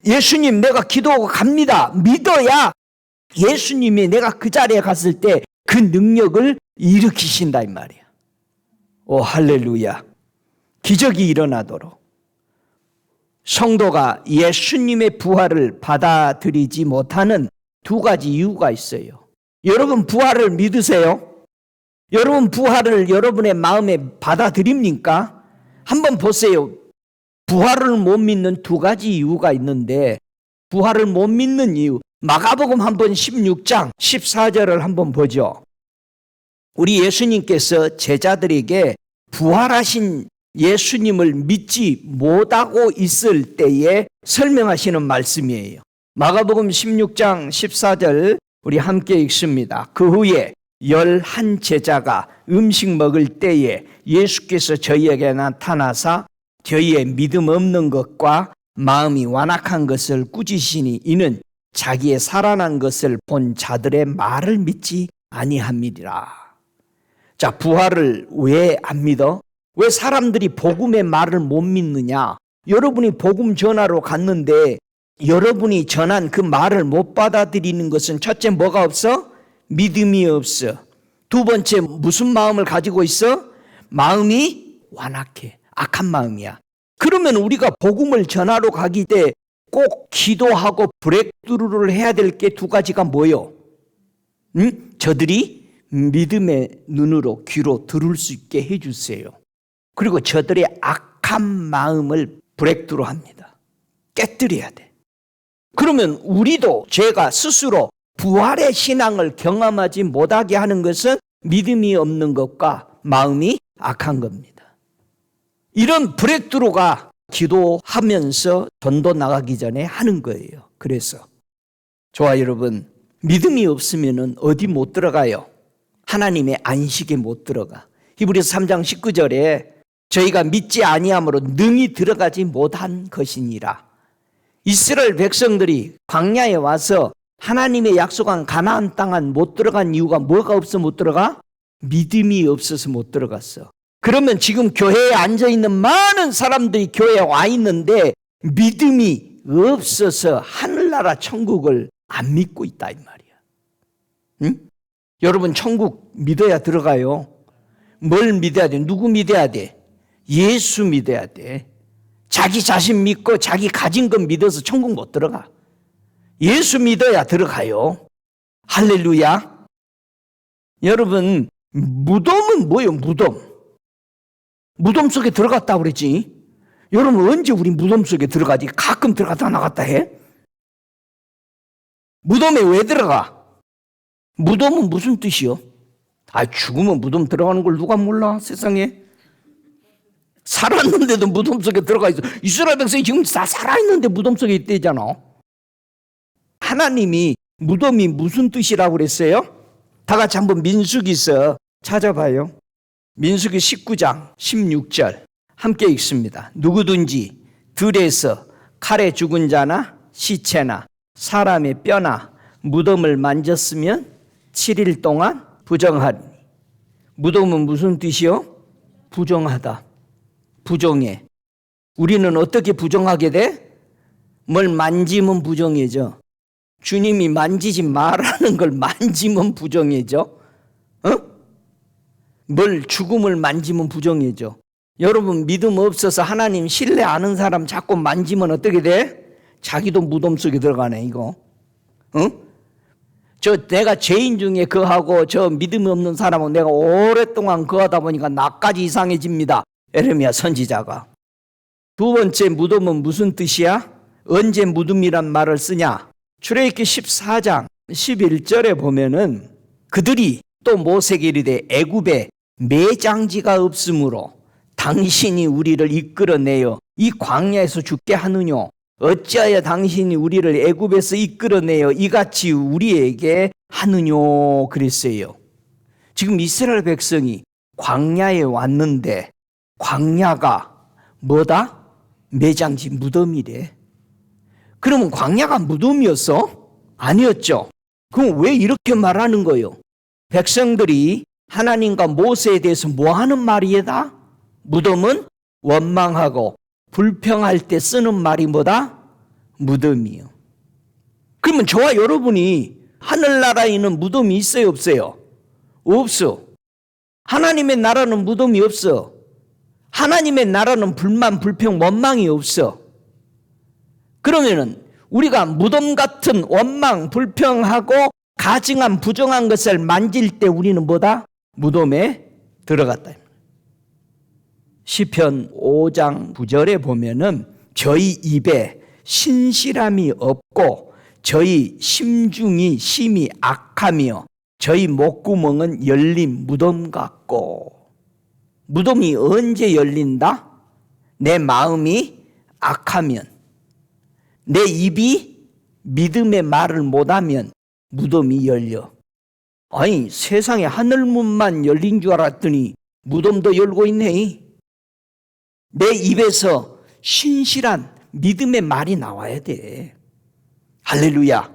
예수님, 내가 기도하고 갑니다. 믿어야 예수님이 내가 그 자리에 갔을 때 그 능력을 일으키신다 이 말이야. 오, 할렐루야. 기적이 일어나도록. 성도가 예수님의 부활을 받아들이지 못하는 두 가지 이유가 있어요. 여러분, 부활을 믿으세요? 여러분, 부활을 여러분의 마음에 받아들입니까? 한번 보세요. 부활을 못 믿는 두 가지 이유가 있는데, 부활을 못 믿는 이유, 마가복음 한번 16장 14절을 한번 보죠. 우리 예수님께서 제자들에게 부활하신 예수님을 믿지 못하고 있을 때에 설명하시는 말씀이에요. 마가복음 16장 14절 우리 함께 읽습니다. 그 후에 11 제자가 음식 먹을 때에 예수께서 저희에게 나타나사 저희의 믿음 없는 것과 마음이 완악한 것을 꾸짖으시니 이는 자기의 살아난 것을 본 자들의 말을 믿지 아니함이니라. 자, 부활을 왜 안 믿어? 왜 사람들이 복음의 말을 못 믿느냐? 여러분이 복음 전하러 갔는데 여러분이 전한 그 말을 못 받아들이는 것은 첫째 뭐가 없어? 믿음이 없어. 두 번째 무슨 마음을 가지고 있어? 마음이 완악해. 악한 마음이야. 그러면 우리가 복음을 전하러 가기 때 꼭 기도하고 브레이크스루를 해야 될 게 두 가지가 뭐요? 저들이 믿음의 눈으로 귀로 들을 수 있게 해주세요. 그리고 저들의 악한 마음을 브레이크스루 합니다. 깨뜨려야 돼. 그러면 우리도 제가 스스로 부활의 신앙을 경험하지 못하게 하는 것은 믿음이 없는 것과 마음이 악한 겁니다. 이런 브레이크스루가 기도하면서 전도 나가기 전에 하는 거예요. 그래서 저와 여러분, 믿음이 없으면 어디 못 들어가요? 하나님의 안식에 못 들어가. 히브리서 3장 19절에 저희가 믿지 아니함으로 능히 들어가지 못한 것이니라. 이스라엘 백성들이 광야에 와서 하나님의 약속한 가나안 땅은 못 들어간 이유가 뭐가 없어 못 들어가? 믿음이 없어서 못 들어갔어. 그러면 지금 교회에 앉아있는 많은 사람들이 교회에 와 있는데 믿음이 없어서 하늘나라 천국을 안 믿고 있다 이 말이야. 응? 여러분, 천국 믿어야 들어가요. 뭘 믿어야 돼? 누구 믿어야 돼? 예수 믿어야 돼. 자기 자신 믿고 자기 가진 것 믿어서 천국 못 들어가. 예수 믿어야 들어가요. 할렐루야. 여러분, 무덤은 뭐예요? 무덤 속에 들어갔다 그랬지. 여러분, 언제 우리 무덤 속에 들어가지? 가끔 들어갔다 나갔다 해? 무덤에 왜 들어가? 무덤은 무슨 뜻이요? 죽으면 무덤 들어가는 걸 누가 몰라, 세상에? 살았는데도 무덤 속에 들어가 있어. 이스라엘 백성이 지금 다 살아있는데 무덤 속에 있대잖아. 하나님이 무덤이 무슨 뜻이라고 그랬어요? 다 같이 한번 민수기서 찾아봐요. 민수기 19장 16절 함께 읽습니다. 누구든지 들에서 칼에 죽은 자나 시체나 사람의 뼈나 무덤을 만졌으면 7일 동안 부정하리니. 무덤은 무슨 뜻이요? 부정하다. 부정해. 우리는 어떻게 부정하게 돼? 뭘 만지면 부정해져. 주님이 만지지 말라는 걸 만지면 부정해져. 뭘 죽음을 만지면 부정해져. 여러분, 믿음 없어서 하나님 신뢰 아는 사람 자꾸 만지면 어떻게 돼? 자기도 무덤 속에 들어가네, 이거. 내가 죄인 중에 그하고 저 믿음이 없는 사람은 내가 오랫동안 그하다 보니까 나까지 이상해집니다. 에레미야 선지자가. 두 번째, 무덤은 무슨 뜻이야? 언제 무덤이란 말을 쓰냐? 출애굽기 14장 11절에 보면은 그들이 또 모세에게 이르되 애굽에 매장지가 없으므로 당신이 우리를 이끌어내어 이 광야에서 죽게 하느뇨? 어찌하여 당신이 우리를 애굽에서 이끌어내어 이같이 우리에게 하느뇨? 그랬어요. 지금 이스라엘 백성이 광야에 왔는데 광야가 뭐다? 매장지, 무덤이래. 그러면 광야가 무덤이었어? 아니었죠. 그럼 왜 이렇게 말하는 거예요? 백성들이 하나님과 모세에 대해서 뭐 하는 말이에다? 무덤은 원망하고 불평할 때 쓰는 말이 뭐다? 무덤이요. 그러면 저와 여러분이 하늘나라에 있는 무덤이 있어요, 없어요? 없어. 하나님의 나라는 무덤이 없어. 하나님의 나라는 불만, 불평, 원망이 없어. 그러면은 우리가 무덤 같은 원망, 불평하고 가증한, 부정한 것을 만질 때 우리는 뭐다? 무덤에 들어갔다. 시편 5장 9절에 보면은 저희 입에 신실함이 없고 저희 심중이 심히 악하며 저희 목구멍은 열린 무덤 같고. 무덤이 언제 열린다? 내 마음이 악하면, 내 입이 믿음의 말을 못하면 무덤이 열려. 아니, 세상에 하늘문만 열린 줄 알았더니 무덤도 열고 있네. 내 입에서 신실한 믿음의 말이 나와야 돼. 할렐루야.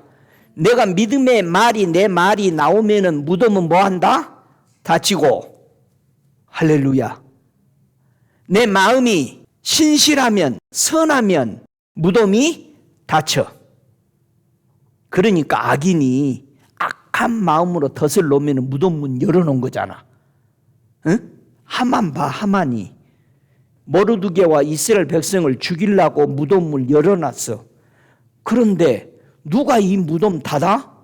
내가 믿음의 말이, 내 말이 나오면은 무덤은 뭐 한다? 닫히고. 할렐루야. 내 마음이 신실하면, 선하면 무덤이 닫혀. 그러니까 악인이 악한 마음으로 덫을 놓으면 무덤 문 열어놓은 거잖아. 응? 하만 봐, 하만이. 모르드게와 이스라엘 백성을 죽이려고 무덤을 열어놨어. 그런데 누가 이 무덤 닫아?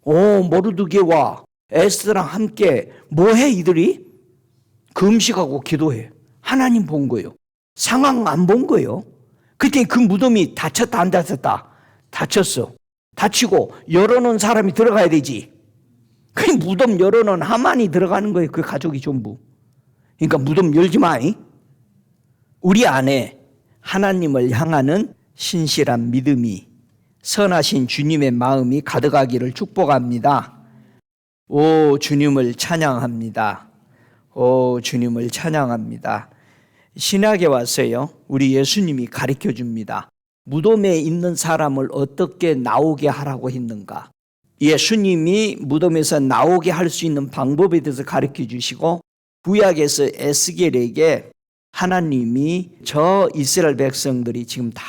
모르드게와 에스더랑 함께 뭐해 이들이? 금식하고 기도해. 하나님 본 거예요. 상황 안 본 거예요. 그때 그 무덤이 닫혔다 안 닫혔다? 닫혔어. 닫히고 열어놓은 사람이 들어가야 되지. 그 무덤 열어놓은 하만이 들어가는 거예요. 그 가족이 전부. 그러니까 무덤 열지 마. 우리 안에 하나님을 향하는 신실한 믿음이, 선하신 주님의 마음이 가득하기를 축복합니다. 오, 주님을 찬양합니다. 오, 주님을 찬양합니다. 신약에 와서요, 우리 예수님이 가르쳐 줍니다. 무덤에 있는 사람을 어떻게 나오게 하라고 했는가? 예수님이 무덤에서 나오게 할 수 있는 방법에 대해서 가르쳐 주시고, 구약에서 에스겔에게 하나님이 저 이스라엘 백성들이 지금 다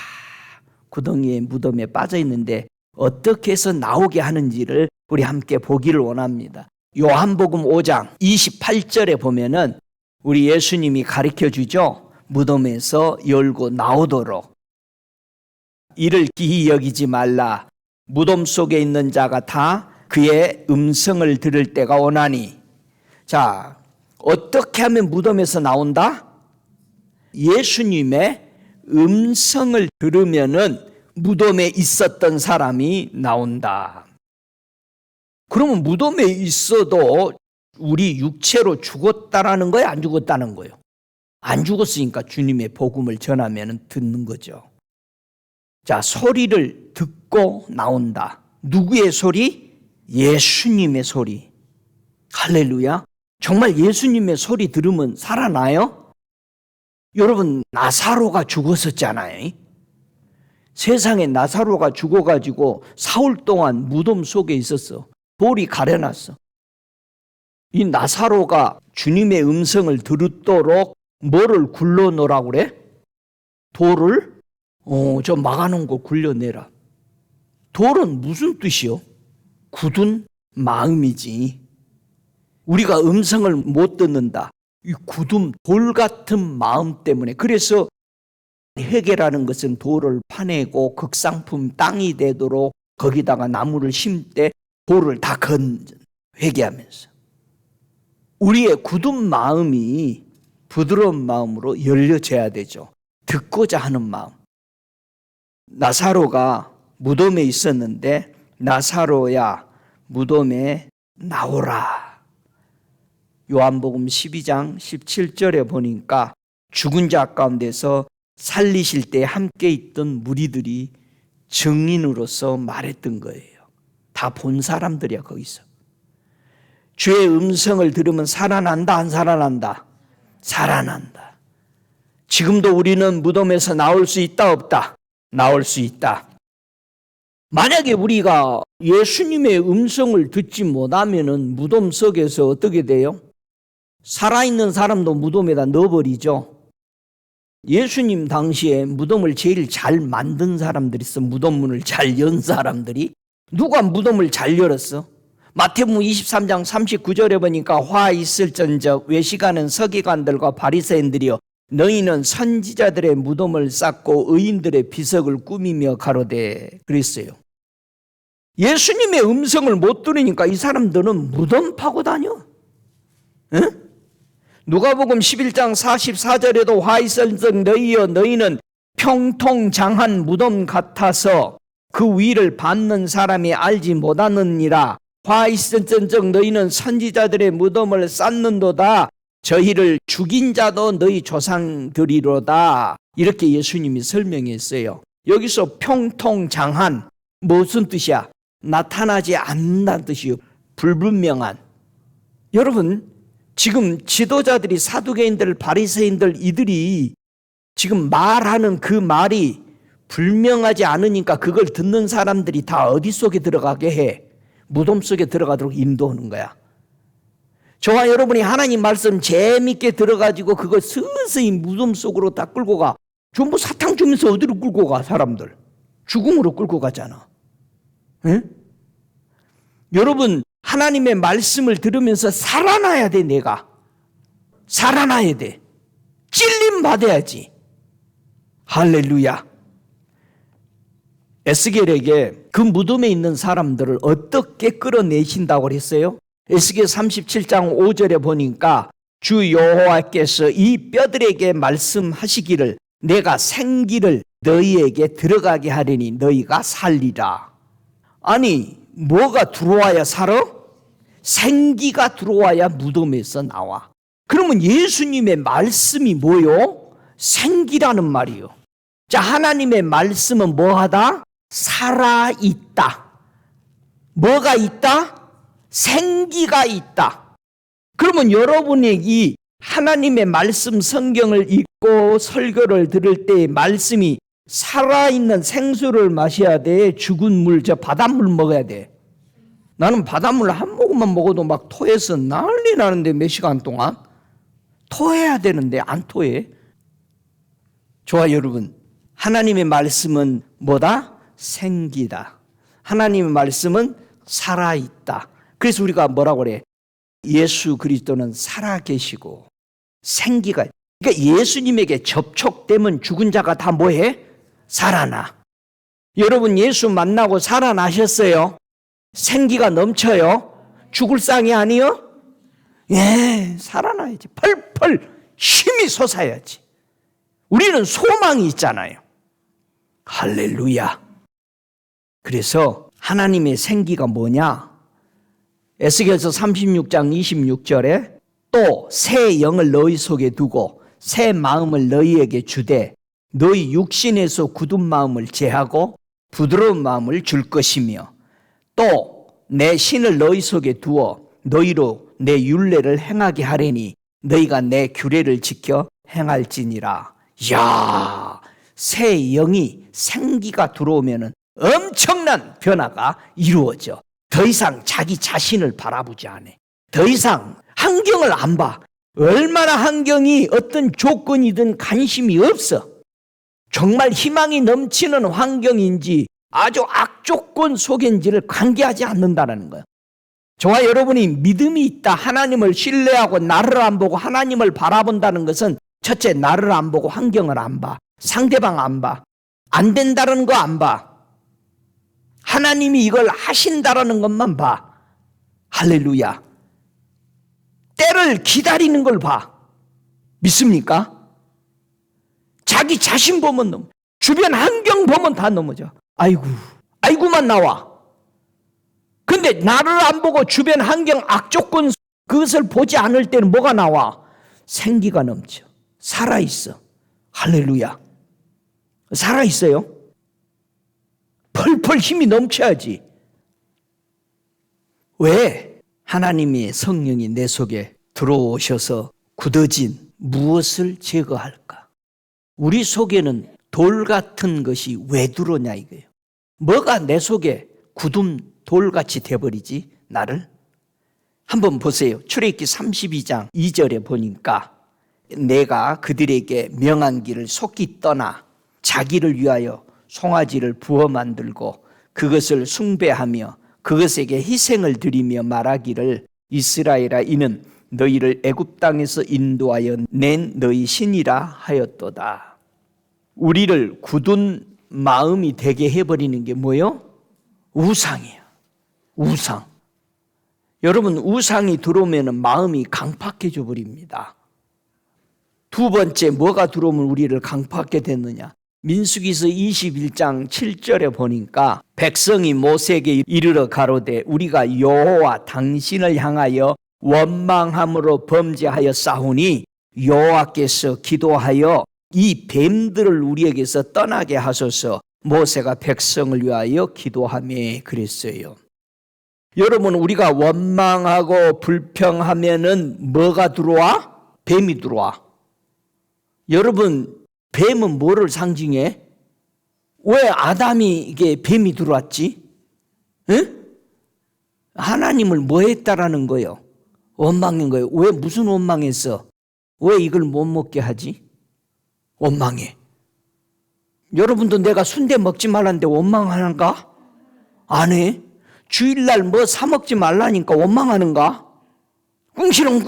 구덩이에 무덤에 빠져 있는데 어떻게 해서 나오게 하는지를 우리 함께 보기를 원합니다. 요한복음 5장 28절에 보면은 우리 예수님이 가르쳐 주죠. 무덤에서 열고 나오도록 이를 기히 여기지 말라. 무덤 속에 있는 자가 다 그의 음성을 들을 때가 오나니. 자, 어떻게 하면 무덤에서 나온다? 예수님의 음성을 들으면은 무덤에 있었던 사람이 나온다. 그러면 무덤에 있어도 우리 육체로 죽었다라는 거예요? 안 죽었다는 거예요? 안 죽었으니까 주님의 복음을 전하면 듣는 거죠. 자, 소리를 듣고 나온다. 누구의 소리? 예수님의 소리. 할렐루야. 정말 예수님의 소리 들으면 살아나요? 여러분, 나사로가 죽었었잖아요. 세상에 나사로가 죽어가지고 사흘 동안 무덤 속에 있었어. 돌이 가려놨어. 이 나사로가 주님의 음성을 들었도록 뭐를 굴러놓으라고 그래? 돌을 저 막아놓은 거 굴려내라. 돌은 무슨 뜻이요? 굳은 마음이지. 우리가 음성을 못 듣는다. 이 굳은 돌 같은 마음 때문에. 그래서 회개라는 것은 돌을 파내고 극상품 땅이 되도록 거기다가 나무를 심되 돌을 다 회개하면서. 우리의 굳은 마음이 부드러운 마음으로 열려져야 되죠. 듣고자 하는 마음. 나사로가 무덤에 있었는데 나사로야 무덤에 나오라. 요한복음 12장 17절에 보니까 죽은 자 가운데서 살리실 때 함께 있던 무리들이 증인으로서 말했던 거예요. 다 본 사람들이야 거기서. 주의 음성을 들으면 살아난다 안 살아난다? 살아난다. 지금도 우리는 무덤에서 나올 수 있다 없다? 나올 수 있다. 만약에 우리가 예수님의 음성을 듣지 못하면 무덤 속에서 어떻게 돼요? 살아있는 사람도 무덤에다 넣어버리죠. 예수님 당시에 무덤을 제일 잘 만든 사람들이 있어. 무덤문을 잘 연 사람들이. 누가 무덤을 잘 열었어? 마태복음 23장 39절에 보니까 화 있을전적 외식하는 서기관들과 바리새인들이여 너희는 선지자들의 무덤을 쌓고 의인들의 비석을 꾸미며 가로되 그랬어요. 예수님의 음성을 못 들으니까 이 사람들은 무덤 파고 다녀. 응? 누가복음 11장 44절에도 화 있을전적 너희여 너희는 평통장한 무덤 같아서 그 위를 밟는 사람이 알지 못하느니라. 화 있을전적 너희는 선지자들의 무덤을 쌓는도다. 저희를 죽인 자도 너희 조상들이로다. 이렇게 예수님이 설명했어요. 여기서 평통장한 무슨 뜻이야? 나타나지 않는다는 뜻이요. 불분명한. 여러분 지금 지도자들이 사두개인들 바리새인들 이들이 지금 말하는 그 말이 불명하지 않으니까 그걸 듣는 사람들이 다 어디 속에 들어가게 해? 무덤 속에 들어가도록 인도하는 거야. 저와 여러분이 하나님 말씀 재밌게 들어가지고 그걸 서서히 무덤 속으로 다 끌고 가. 전부 사탕 주면서 어디로 끌고 가 사람들? 죽음으로 끌고 가잖아. 응? 여러분 하나님의 말씀을 들으면서 살아나야 돼. 내가 살아나야 돼. 찔림 받아야지. 할렐루야. 에스겔에게 그 무덤에 있는 사람들을 어떻게 끌어내신다고 했어요? 에스겔 37장 5절에 보니까 주 여호와께서 이 뼈들에게 말씀하시기를 내가 생기를 너희에게 들어가게 하리니 너희가 살리라. 아니 뭐가 들어와야 살아? 생기가 들어와야 무덤에서 나와. 그러면 예수님의 말씀이 뭐요? 생기라는 말이요. 자, 하나님의 말씀은 뭐하다? 살아있다. 뭐가 있다? 생기가 있다. 그러면 여러분이 이 하나님의 말씀 성경을 읽고 설교를 들을 때 말씀이 살아있는 생수를 마셔야 돼? 죽은 물, 저 바닷물 먹어야 돼? 나는 바닷물 한 모금만 먹어도 막 토해서 난리 나는데 몇 시간 동안? 토해야 되는데 안 토해. 좋아 여러분, 하나님의 말씀은 뭐다? 생기다. 하나님의 말씀은 살아있다. 그래서 우리가 뭐라고 그래? 예수 그리스도는 살아계시고 생기가 그러니까 예수님에게 접촉되면 죽은 자가 다 뭐해? 살아나. 여러분 예수 만나고 살아나셨어요? 생기가 넘쳐요? 죽을 상이 아니요? 예, 살아나야지. 펄펄 힘이 솟아야지. 우리는 소망이 있잖아요. 할렐루야. 그래서 하나님의 생기가 뭐냐? 에스겔서 36장 26절에 또 새 영을 너희 속에 두고 새 마음을 너희에게 주되 너희 육신에서 굳은 마음을 제하고 부드러운 마음을 줄 것이며 또 내 신을 너희 속에 두어 너희로 내 율례를 행하게 하려니 너희가 내 규례를 지켜 행할지니라. 이야, 새 영이 생기가 들어오면 엄청난 변화가 이루어져. 더 이상 자기 자신을 바라보지 않아. 더 이상 환경을 안 봐. 얼마나 환경이 어떤 조건이든 관심이 없어. 정말 희망이 넘치는 환경인지 아주 악조건 속인지를 관계하지 않는다는 거예요. 저와 여러분이 믿음이 있다, 하나님을 신뢰하고 나를 안 보고 하나님을 바라본다는 것은 첫째, 나를 안 보고 환경을 안 봐. 상대방 안 봐. 안 된다는 거 안 봐. 하나님이 이걸 하신다라는 것만 봐. 할렐루야. 때를 기다리는 걸 봐. 믿습니까? 자기 자신 보면 넘어. 주변 환경 보면 다 넘어져. 아이고만 나와. 근데 나를 안 보고 주변 환경 악조건 그것을 보지 않을 때는 뭐가 나와? 생기가 넘쳐. 살아있어. 할렐루야. 살아있어요. 펄펄 힘이 넘쳐야지. 왜? 하나님의 성령이 내 속에 들어오셔서 굳어진 무엇을 제거할까? 우리 속에는 돌 같은 것이 왜 들어오냐 이거예요. 뭐가 내 속에 굳은 돌같이 돼버리지 나를? 한번 보세요. 출애굽기 32장 2절에 보니까 내가 그들에게 명한 길을 속히 떠나 자기를 위하여 송아지를 부어 만들고 그것을 숭배하며 그것에게 희생을 드리며 말하기를 이스라엘아 이는 너희를 애굽 땅에서 인도하여 낸 너희 신이라 하였도다. 우리를 굳은 마음이 되게 해버리는 게 뭐예요? 우상이야. 우상. 여러분 우상이 들어오면 마음이 강팍해져 버립니다. 두 번째 뭐가 들어오면 우리를 강팍하게 됐느냐? 민수기서 21장 7절에 보니까 백성이 모세에게 이르러 가로되 우리가 여호와 당신을 향하여 원망함으로 범죄하여 싸우니 여호와께서 기도하여 이 뱀들을 우리에게서 떠나게 하소서. 모세가 백성을 위하여 기도하며 그랬어요. 여러분 우리가 원망하고 불평하면은 뭐가 들어와? 뱀이 들어와. 여러분 뱀은 뭐를 상징해? 왜 아담이 이게 뱀이 들어왔지? 응? 하나님을 뭐 했다라는 거예요? 원망인 거예요. 왜 무슨 원망했어? 왜 이걸 못 먹게 하지? 원망해. 여러분도 내가 순대 먹지 말라는데 원망하는가? 안 해. 주일날 뭐 사 먹지 말라니까 원망하는가? 꿍시렁.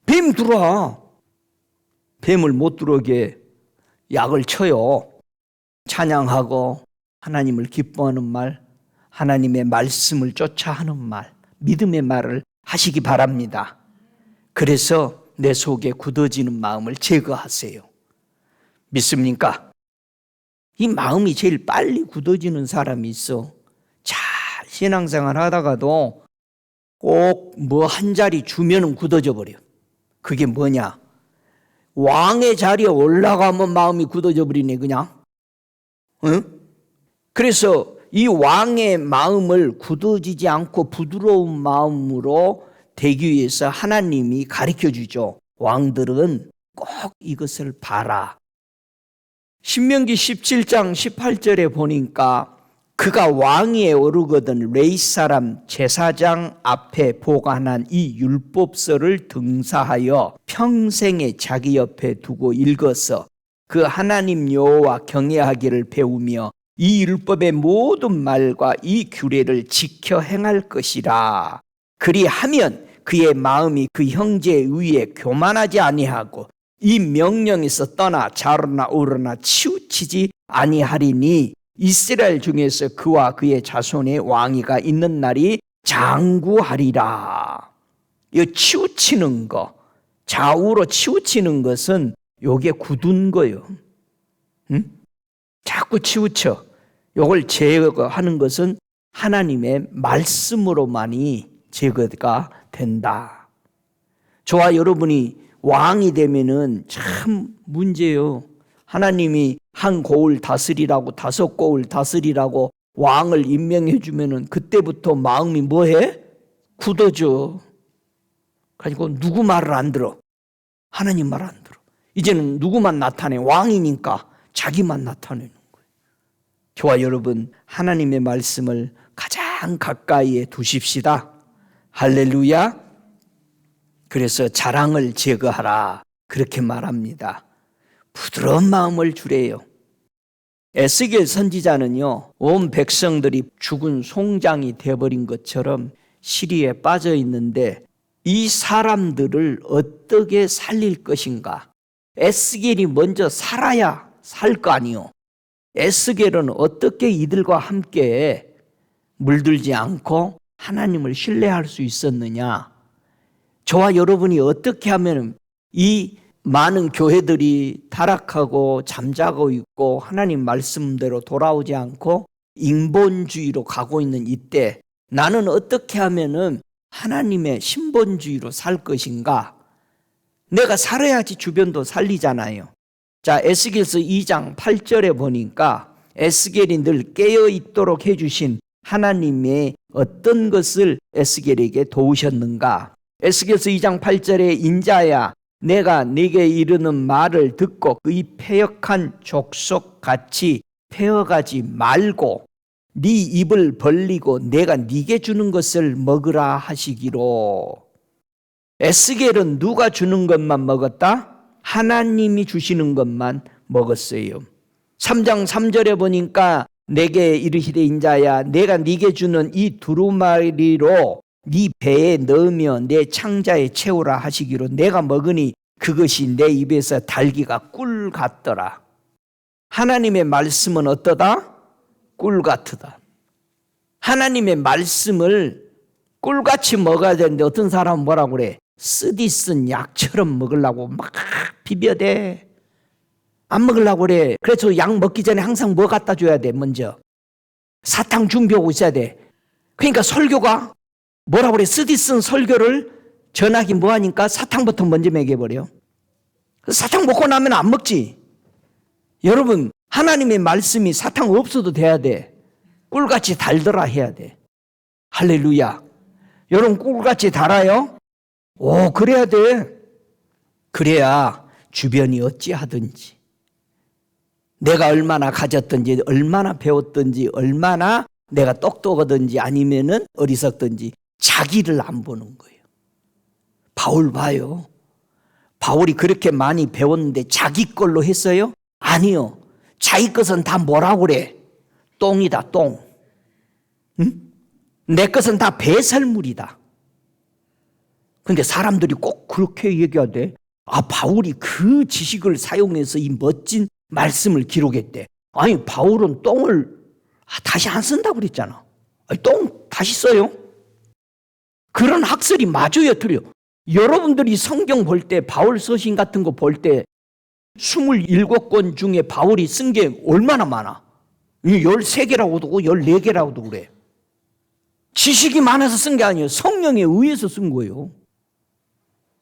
뱀 들어와. 뱀을 못 들어오게 약을 쳐요. 찬양하고 하나님을 기뻐하는 말, 하나님의 말씀을 쫓아 하는 말, 믿음의 말을 하시기 바랍니다. 그래서 내 속에 굳어지는 마음을 제거하세요. 믿습니까? 이 마음이 제일 빨리 굳어지는 사람이 있어. 잘 신앙생활 하다가도 꼭 뭐 한 자리 주면은 굳어져 버려. 그게 뭐냐? 왕의 자리에 올라가면 마음이 굳어져 버리네 그냥. 응? 그래서 이 왕의 마음을 굳어지지 않고 부드러운 마음으로 되기 위해서 하나님이 가르쳐 주죠. 왕들은 꼭 이것을 봐라. 신명기 17장 18절에 보니까 그가 왕위에 오르거든 레위 사람 제사장 앞에 보관한 이 율법서를 등사하여 평생에 자기 옆에 두고 읽어서 그 하나님 여호와 경외하기를 배우며 이 율법의 모든 말과 이 규례를 지켜 행할 것이라. 그리하면 그의 마음이 그 형제에 의해 교만하지 아니하고 이 명령에서 떠나 좌로나 우로나 치우치지 아니하리니 이스라엘 중에서 그와 그의 자손의 왕위가 있는 날이 장구하리라. 이 치우치는 거, 좌우로 치우치는 것은 요게 굳은 거요. 응? 자꾸 치우쳐. 요걸 제거하는 것은 하나님의 말씀으로만이 제거가 된다. 저와 여러분이 왕이 되면은 참 문제요. 하나님이 한 고을 다스리라고 5고을 다스리라고 왕을 임명해 주면은 그때부터 마음이 뭐해? 굳어져. 가지고 누구 말을 안 들어? 하나님 말 안 들어. 이제는 누구만 나타내? 왕이니까 자기만 나타내는 거예요. 저와 여러분, 하나님의 말씀을 가장 가까이에 두십시다. 할렐루야. 그래서 자랑을 제거하라, 그렇게 말합니다. 부드러운 마음을 주래요. 에스겔 선지자는요, 온 백성들이 죽은 송장이 되어버린 것처럼 시리에 빠져 있는데 이 사람들을 어떻게 살릴 것인가? 에스겔이 먼저 살아야 살 거 아니요. 에스겔은 어떻게 이들과 함께 물들지 않고 하나님을 신뢰할 수 있었느냐? 저와 여러분이 어떻게 하면 이 많은 교회들이 타락하고 잠자고 있고 하나님 말씀대로 돌아오지 않고 인본주의로 가고 있는 이때 나는 어떻게 하면은 하나님의 신본주의로 살 것인가? 내가 살아야지 주변도 살리잖아요. 자, 에스겔서 2장 8절에 보니까 에스겔이 늘 깨어 있도록 해주신 하나님의 어떤 것을 에스겔에게 도우셨는가? 에스겔서 2장 8절에 인자야 내가 네게 이르는 말을 듣고 그의 패역한 족속같이 패어가지 말고 네 입을 벌리고 내가 네게 주는 것을 먹으라 하시기로. 에스겔은 누가 주는 것만 먹었다? 하나님이 주시는 것만 먹었어요. 3장 3절에 보니까 내게 이르시되 인자야 내가 네게 주는 이 두루마리로 네 배에 넣으며 내 창자에 채우라 하시기로 내가 먹으니 그것이 내 입에서 달기가 꿀 같더라. 하나님의 말씀은 어떠다? 꿀 같으다. 하나님의 말씀을 꿀같이 먹어야 되는데 어떤 사람은 뭐라고 그래? 쓰디쓴 약처럼 먹으려고 막 비벼대. 안 먹으려고 그래. 그래서 약 먹기 전에 항상 뭐 갖다 줘야 돼? 먼저 사탕 준비하고 있어야 돼. 그러니까 설교가 뭐라고 그래? 쓰디쓴 설교를 전하기 뭐하니까 사탕부터 먼저 먹여버려. 사탕 먹고 나면 안 먹지. 여러분, 하나님의 말씀이 사탕 없어도 돼야 돼. 꿀같이 달더라 해야 돼. 할렐루야. 여러분 꿀같이 달아요? 오, 그래야 돼. 그래야 주변이 어찌하든지 내가 얼마나 가졌든지 얼마나 배웠든지 얼마나 내가 똑똑하든지 아니면은 어리석든지 자기를 안 보는 거예요. 바울 봐요. 바울이 그렇게 많이 배웠는데 자기 걸로 했어요? 아니요. 자기 것은 다 뭐라고 그래? 똥이다, 똥. 응? 내 것은 다 배설물이다. 그런데 사람들이 꼭 그렇게 얘기하대. 아, 바울이 그 지식을 사용해서 이 멋진 말씀을 기록했대. 아니, 바울은 똥을 다시 안 쓴다고 그랬잖아. 아니, 똥 다시 써요? 그런 학설이 맞아요, 틀려? 여러분들이 성경 볼 때 바울 서신 같은 거 볼 때 27권 중에 바울이 쓴 게 얼마나 많아? 13개라고도 하고 14개라고도 그래. 지식이 많아서 쓴 게 아니에요. 성령에 의해서 쓴 거예요.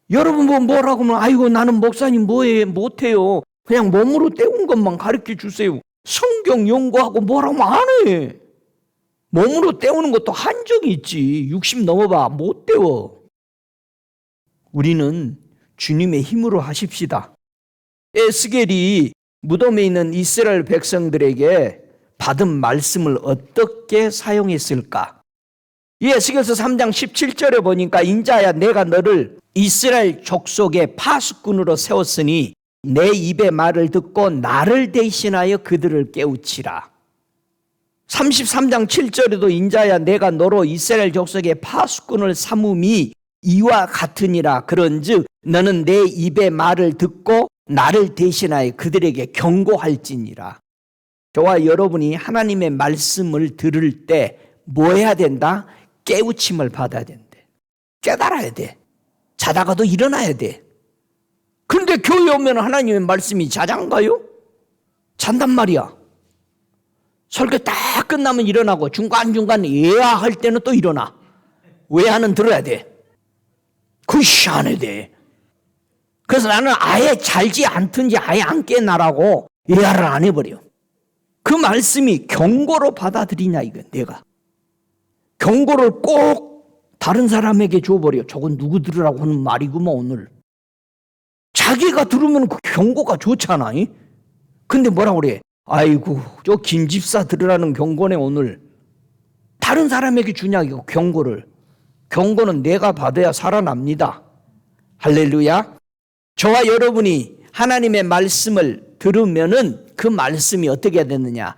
여러분 뭐라고 하면 아이고 나는 목사님 뭐해 못해요. 그냥 몸으로 때운 것만 가르쳐 주세요. 성경 연구하고 뭐라고 안 해. 몸으로 때우는 것도 한정이 있지. 60 넘어봐 못 때워. 우리는 주님의 힘으로 하십시다. 에스겔이 무덤에 있는 이스라엘 백성들에게 받은 말씀을 어떻게 사용했을까? 이 에스겔서 3장 17절에 보니까 인자야 내가 너를 이스라엘 족속의 파수꾼으로 세웠으니 내 입의 말을 듣고 나를 대신하여 그들을 깨우치라. 33장 7절에도 인자야 내가 너로 이스라엘 족속의 파수꾼을 삼음이 이와 같으니라. 그런즉 너는 내 입의 말을 듣고 나를 대신하여 그들에게 경고할지니라. 저와 여러분이 하나님의 말씀을 들을 때 뭐 해야 된다? 깨우침을 받아야 된대. 깨달아야 돼. 자다가도 일어나야 돼. 그런데 교회 오면 하나님의 말씀이 자장가요? 잔단 말이야. 설교 딱 끝나면 일어나고 중간중간에 예화할 때는 또 일어나. 외화는 들어야 돼. 그거 시원해야 돼. 그래서 나는 아예 잘지 않든지 아예 안 깨나라고 예화를 안 해버려. 그 말씀이 경고로 받아들이냐 이거 내가. 경고를 꼭 다른 사람에게 줘버려. 저건 누구 들으라고 하는 말이구만 오늘. 자기가 들으면 그 경고가 좋잖아. 근데 뭐라고 그래? 아이고 저 김 집사 들으라는 경고네 오늘. 다른 사람에게 주냐 이거 경고를. 경고는 내가 받아야 살아납니다. 할렐루야. 저와 여러분이 하나님의 말씀을 들으면은 그 말씀이 어떻게 되느냐.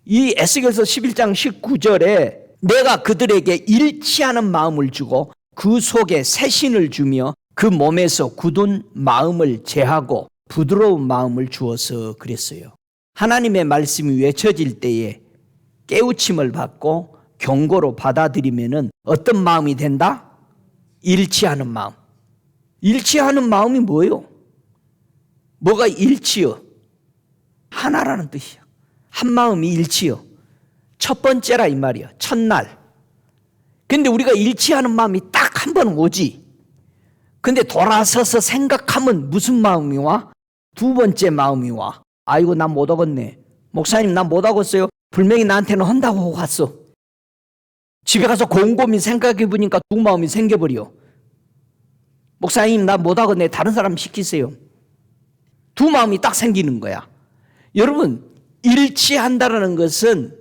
이 에스겔서 11장 19절에 내가 그들에게 일치하는 마음을 주고 그 속에 새신을 주며 그 몸에서 굳은 마음을 제하고 부드러운 마음을 주어서 그랬어요. 하나님의 말씀이 외쳐질 때에 깨우침을 받고 경고로 받아들이면은 어떤 마음이 된다? 일치하는 마음. 일치하는 마음이 뭐예요? 뭐가 일치요? 하나라는 뜻이야. 한 마음이 일치요. 첫 번째라 이 말이야. 첫날. 근데 우리가 일치하는 마음이 딱 한 번 오지. 근데 돌아서서 생각하면 무슨 마음이 와? 두 번째 마음이 와. 아이고 난 못 하겠네. 목사님 난 못 하겠어요. 분명히 나한테는 한다고 갔어. 집에 가서 곰곰이 생각해 보니까 두 마음이 생겨버려. 목사님 나 못 하겠네. 다른 사람 시키세요. 두 마음이 딱 생기는 거야. 여러분 일치한다는 것은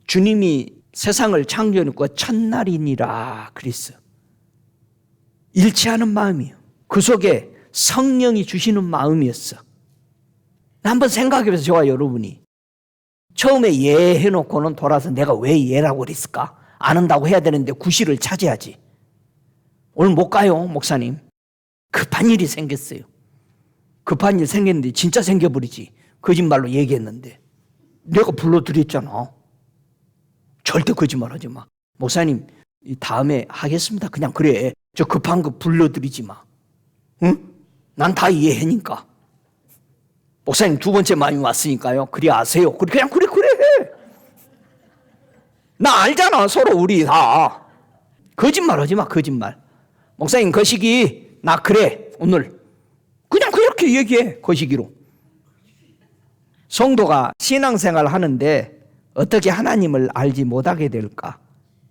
주님이 세상을 창조해놓고 첫날이니라 그랬어. 일치하는 마음이요. 그 속에 성령이 주시는 마음이었어. 한번 생각해보세요. 저와 여러분이 처음에 예 해놓고는 돌아서 내가 왜 예라고 그랬을까? 안 한다고 해야 되는데 구실을 찾아야지. 오늘 못 가요 목사님. 급한 일이 생겼어요. 급한 일 생겼는데 진짜 생겨버리지. 거짓말로 얘기했는데 내가 불러드렸잖아. 절대 거짓말하지 마. 목사님 다음에 하겠습니다. 그냥 그래. 저 급한 거 불러드리지 마. 응? 난 다 이해하니까. 목사님 두 번째 마음이 왔으니까요. 그리 아세요. 그냥 그래 해. 나 알잖아. 서로 우리 다. 거짓말하지 마. 거짓말. 목사님 거시기 나 그래 오늘. 그냥 그렇게 얘기해. 거시기로. 성도가 신앙생활 하는데 어떻게 하나님을 알지 못하게 될까?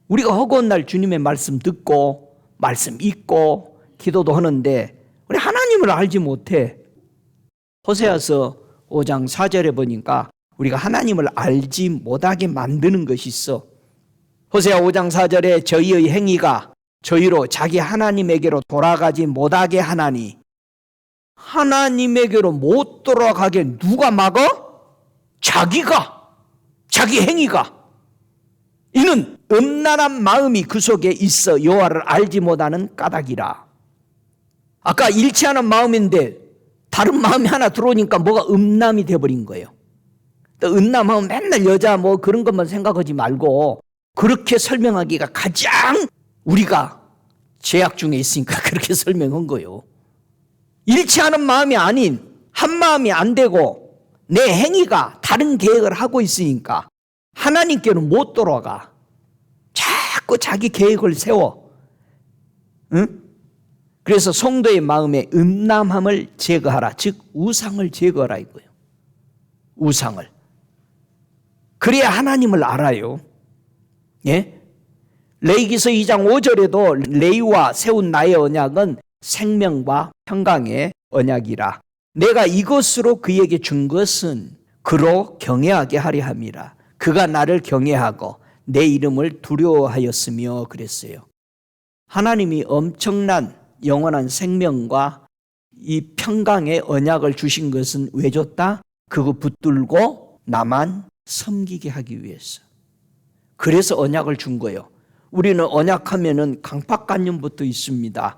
우리가 허구한 날 주님의 말씀 듣고 말씀 읽고 기도도 하는데 우리 하나님을 알지 못해. 호세아서 5장 4절에 보니까 우리가 하나님을 알지 못하게 만드는 것이 있어. 호세아 5장 4절에 저희의 행위가 저희로 자기 하나님에게로 돌아가지 못하게 하나니 하나님에게로 못 돌아가게 누가 막어? 자기 행위가. 이는 음란한 마음이 그 속에 있어 여호와를 알지 못하는 까닭이라. 아까 일치하는 마음인데 다른 마음이 하나 들어오니까 뭐가 음란이 되어버린 거예요. 또 음란하면 맨날 여자 뭐 그런 것만 생각하지 말고 그렇게 설명하기가 가장 우리가 죄악 중에 있으니까 그렇게 설명한 거예요. 일치하는 마음이 아닌 한 마음이 안 되고 내 행위가 다른 계획을 하고 있으니까 하나님께는 못 돌아가. 자꾸 자기 계획을 세워. 응? 그래서 성도의 마음에 음란함을 제거하라. 즉 우상을 제거하라 이거예요. 우상을. 그래야 하나님을 알아요. 예? 레위기서 2장 5절에도 레위와 세운 나의 언약은 생명과 평강의 언약이라. 내가 이것으로 그에게 준 것은 그로 경외하게 하려 함이라. 그가 나를 경외하고 내 이름을 두려워하였으며 그랬어요. 하나님이 엄청난 영원한 생명과 이 평강의 언약을 주신 것은 왜 줬다? 그거 붙들고 나만 섬기게 하기 위해서. 그래서 언약을 준 거예요. 우리는 언약하면은 강팍관념부터 있습니다.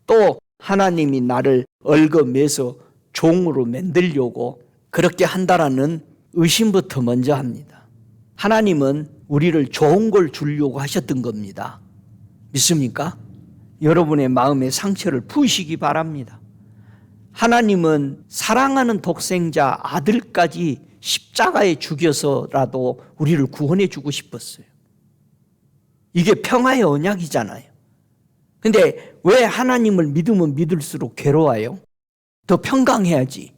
또 하나님이 나를 얽어매서 종으로 만들려고 그렇게 한다라는 의심부터 먼저 합니다. 하나님은 우리를 좋은 걸 주려고 하셨던 겁니다. 믿습니까? 여러분의 마음의 상처를 푸시기 바랍니다. 하나님은 사랑하는 독생자 아들까지 십자가에 죽여서라도 우리를 구원해 주고 싶었어요. 이게 평화의 언약이잖아요. 근데 왜 하나님을 믿으면 믿을수록 괴로워요? 더 평강해야지.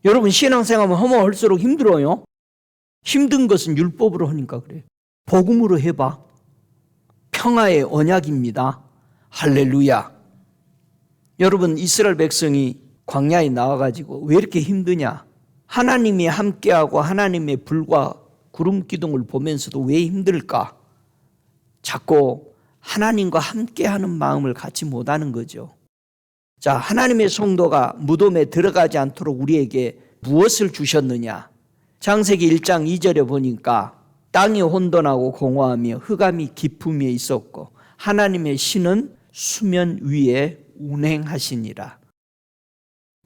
여러분 신앙생활은 하면 할수록 힘들어요. 힘든 것은 율법으로 하니까 그래요. 복음으로 해봐. 평화의 언약입니다. 할렐루야. 여러분 이스라엘 백성이 광야에 나와가지고 왜 이렇게 힘드냐? 하나님이 함께하고 하나님의 불과 구름 기둥을 보면서도 왜 힘들까? 자꾸 하나님과 함께하는 마음을 갖지 못하는 거죠. 자, 하나님의 성도가 무덤에 들어가지 않도록 우리에게 무엇을 주셨느냐? 창세기 1장 2절에 보니까 땅이 혼돈하고 공허하며 흑암이 깊음에 있었고 하나님의 신은 수면 위에 운행하시니라.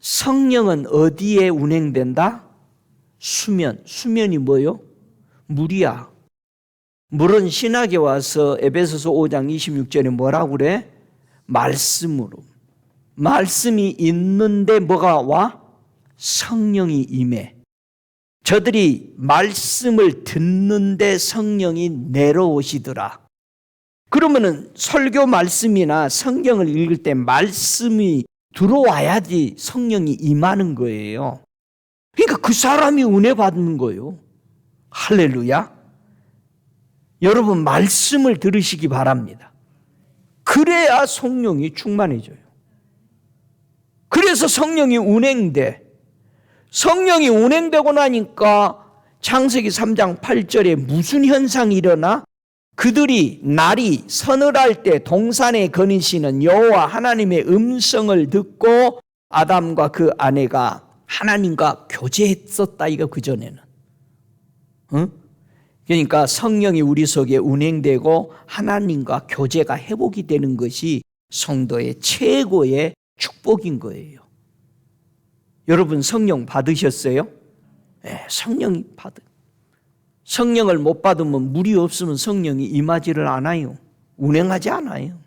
성령은 어디에 운행된다? 수면. 수면이 뭐요? 물이야. 물은 신학에 와서 에베소서 5장 26절에 뭐라고 그래? 말씀으로. 말씀이 있는데 뭐가 와? 성령이 임해. 저들이 말씀을 듣는데 성령이 내려오시더라. 그러면은 설교 말씀이나 성경을 읽을 때 말씀이 들어와야지 성령이 임하는 거예요. 그러니까 그 사람이 은혜 받는 거예요. 할렐루야. 여러분 말씀을 들으시기 바랍니다. 그래야 성령이 충만해져요. 그래서 성령이 운행돼. 성령이 운행되고 나니까 창세기 3장 8절에 무슨 현상이 일어나? 그들이 날이 서늘할 때 동산에 거니시는 여호와 하나님의 음성을 듣고 아담과 그 아내가 하나님과 교제했었다. 이거 그전에는. 응? 그러니까 성령이 우리 속에 운행되고 하나님과 교제가 회복이 되는 것이 성도의 최고의 축복인 거예요. 여러분 성령 받으셨어요? 네, 성령이 성령을 못 받으면 물이 없으면 성령이 임하지를 않아요. 운행하지 않아요.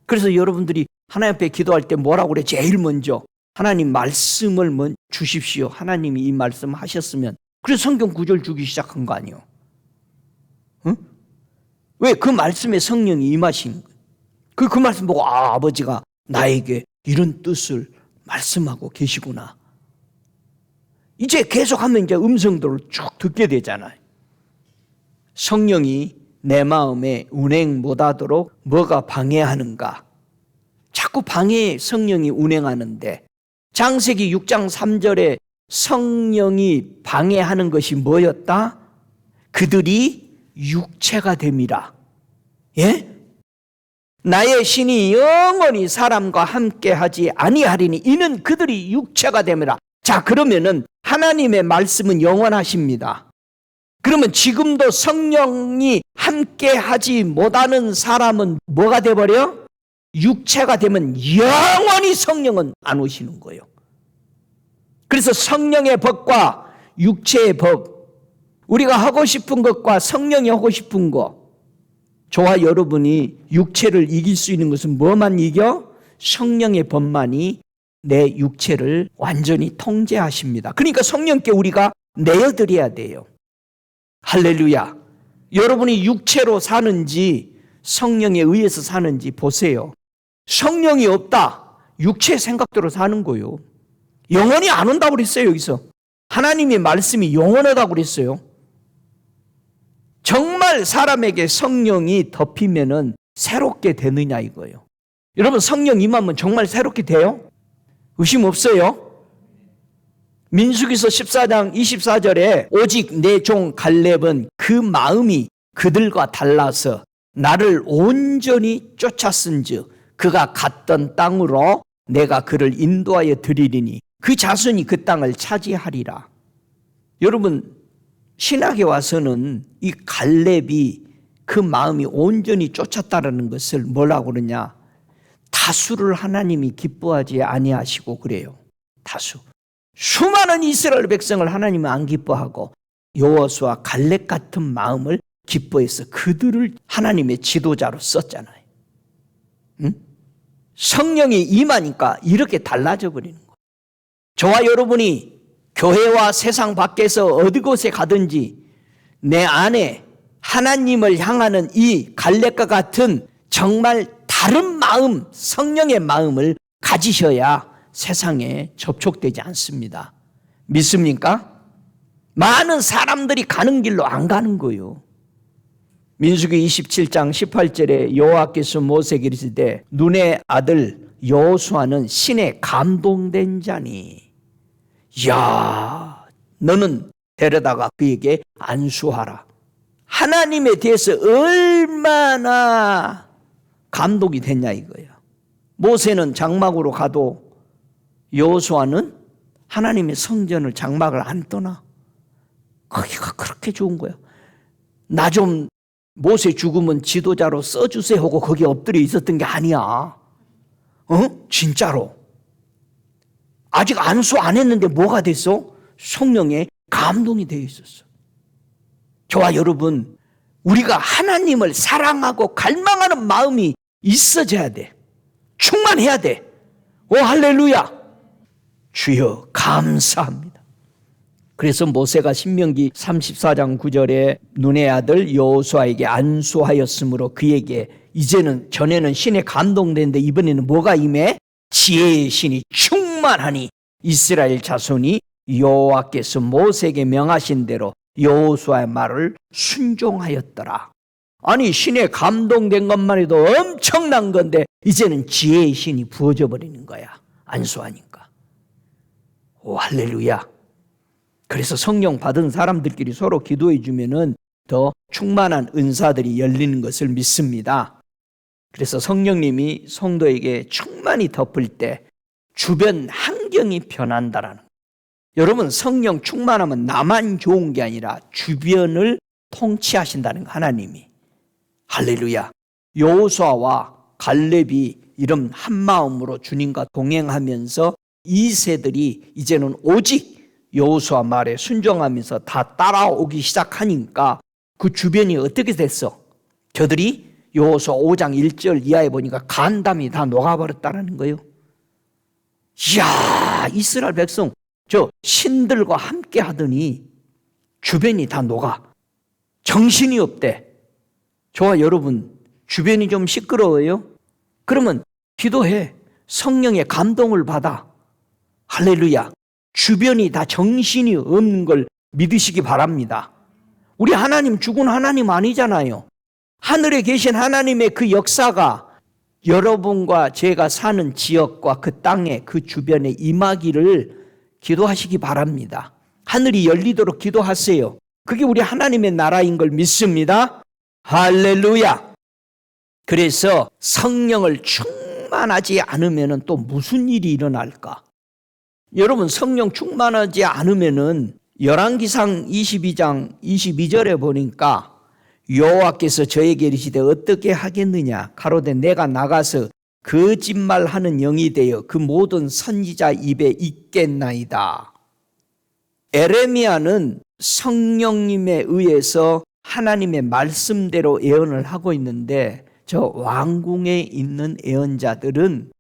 그래서 여러분들이 하나님 앞에 기도할 때 뭐라고 그래? 제일 먼저 하나님 말씀을 주십시오. 하나님이 이 말씀 하셨으면. 그래서 성경 구절 주기 시작한 거 아니에요. 응? 왜? 그 말씀에 성령이 임하신 거예요. 그 말씀 보고 아버지가 나에게 이런 뜻을 말씀하고 계시구나. 이제 계속하면 이제 음성들을 쭉 듣게 되잖아요. 성령이 내 마음에 운행 못하도록 뭐가 방해하는가? 자꾸 성령이 운행하는데 창세기 6장 3절에 성령이 방해하는 것이 뭐였다? 그들이 육체가 됨이라. 예? 나의 신이 영원히 사람과 함께하지 아니하리니 이는 그들이 육체가 됨이라. 자, 그러면은 하나님의 말씀은 영원하십니다. 그러면 지금도 성령이 함께하지 못하는 사람은 뭐가 돼버려? 육체가 되면 영원히 성령은 안 오시는 거예요. 그래서 성령의 법과 육체의 법, 우리가 하고 싶은 것과 성령이 하고 싶은 것, 저와 여러분이 육체를 이길 수 있는 것은 뭐만 이겨? 성령의 법만이 내 육체를 완전히 통제하십니다. 그러니까 성령께 우리가 내어드려야 돼요. 할렐루야. 여러분이 육체로 사는지 성령에 의해서 사는지 보세요. 성령이 없다. 육체의 생각대로 사는 거예요. 영원히 안 온다고 그랬어요. 여기서 하나님의 말씀이 영원하다고 그랬어요. 정말 사람에게 성령이 덮이면은 새롭게 되느냐 이거예요. 여러분 성령 임하면 정말 새롭게 돼요? 의심 없어요? 민수기서 14장 24절에 오직 내 종 갈렙은 그 마음이 그들과 달라서 나를 온전히 쫓았은즉 그가 갔던 땅으로 내가 그를 인도하여 드리리니 그 자손이 그 땅을 차지하리라. 여러분 신학에 와서는 이 갈렙이 그 마음이 온전히 쫓았다라는 것을 뭐라고 그러냐? 다수를 하나님이 기뻐하지 아니하시고 그래요. 다수. 수많은 이스라엘 백성을 하나님은 안 기뻐하고 여호수아 갈렙 같은 마음을 기뻐해서 그들을 하나님의 지도자로 썼잖아요. 응? 성령이 임하니까 이렇게 달라져 버리는 거예요. 저와 여러분이 교회와 세상 밖에서 어디 곳에 가든지 내 안에 하나님을 향하는 이 갈렙과 같은 정말 다른 마음, 성령의 마음을 가지셔야 세상에 접촉되지 않습니다. 믿습니까? 많은 사람들이 가는 길로 안 가는 거예요. 민수기 27장 18절에 여호와께서 모세에게 이르시되 눈의 아들 여호수아는 신에 감동된 자니 야 너는 데려다가 그에게 안수하라. 하나님에 대해서 얼마나 감동이 됐냐 이거야. 모세는 장막으로 가도 여호수아는 하나님의 성전을 장막을 안 떠나. 거기가 그렇게 좋은 거야. 나 좀 모세 죽으면 지도자로 써주세요 하고 거기 엎드려 있었던 게 아니야. 진짜로. 아직 안수 안 했는데 뭐가 됐어? 성령에 감동이 되어 있었어. 저와 여러분, 우리가 하나님을 사랑하고 갈망하는 마음이 있어져야 돼. 충만해야 돼. 오 할렐루야. 주여 감사합니다. 그래서 모세가 신명기 34장 9절에 눈의 아들 여호수아에게 안수하였으므로 그에게 이제는 전에는 신에 감동되는데 이번에는 뭐가 임해? 지혜의 신이 충만하니 이스라엘 자손이 여호와께서 모세에게 명하신 대로 여호수아의 말을 순종하였더라. 아니 신에 감동된 것만 해도 엄청난 건데 이제는 지혜의 신이 부어져 버리는 거야. 안수하니까. 오 할렐루야. 그래서 성령 받은 사람들끼리 서로 기도해 주면은 더 충만한 은사들이 열리는 것을 믿습니다. 그래서 성령님이 성도에게 충만히 덮을 때 주변 환경이 변한다라는 거예요. 여러분 성령 충만하면 나만 좋은 게 아니라 주변을 통치하신다는 거 하나님이. 할렐루야. 여호수아와 갈렙이 이런 한마음으로 주님과 동행하면서 2세들이 이제는 오직 여호수아 말에 순종하면서 다 따라오기 시작하니까 그 주변이 어떻게 됐어? 저들이 여호수아 5장 1절 이하에 보니까 간담이 다 녹아버렸다는 거예요. 이야 이스라엘 백성 저 신들과 함께 하더니 주변이 다 녹아. 정신이 없대. 저와 여러분 주변이 좀 시끄러워요? 그러면 기도해. 성령의 감동을 받아. 할렐루야. 주변이 다 정신이 없는 걸 믿으시기 바랍니다. 우리 하나님 죽은 하나님 아니잖아요. 하늘에 계신 하나님의 그 역사가 여러분과 제가 사는 지역과 그 땅에 그 주변에 임하기를 기도하시기 바랍니다. 하늘이 열리도록 기도하세요. 그게 우리 하나님의 나라인 걸 믿습니다. 할렐루야. 그래서 성령을 충만하지 않으면 또 무슨 일이 일어날까? 여러분 성령 충만하지 않으면 열왕기상 22장 22절에 보니까 여호와께서 저에게 이르시되 어떻게 하겠느냐 가로되 내가 나가서 거짓말하는 영이 되어 그 모든 선지자 입에 있겠나이다. 에레미야는 성령님에 의해서 하나님의 말씀대로 예언을 하고 있는데 저 왕궁에 있는 예언자들은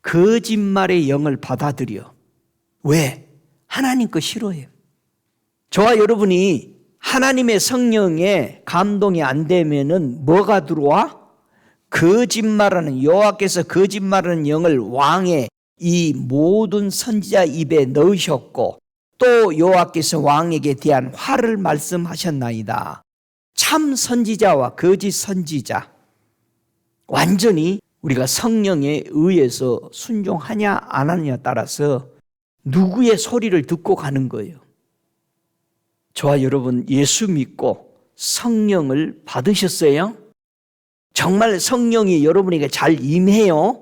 거짓말의 영을 받아들여. 왜? 하나님 거 싫어해요. 저와 여러분이 하나님의 성령에 감동이 안 되면은 뭐가 들어와? 거짓말하는 여호와께서 거짓말하는 영을 왕의 이 모든 선지자 입에 넣으셨고 또 여호와께서 왕에게 대한 화를 말씀하셨나이다. 참 선지자와 거짓 선지자 완전히 우리가 성령에 의해서 순종하냐 안 하느냐에 따라서 누구의 소리를 듣고 가는 거예요. 저와 여러분 예수 믿고 성령을 받으셨어요? 정말 성령이 여러분에게 잘 임해요?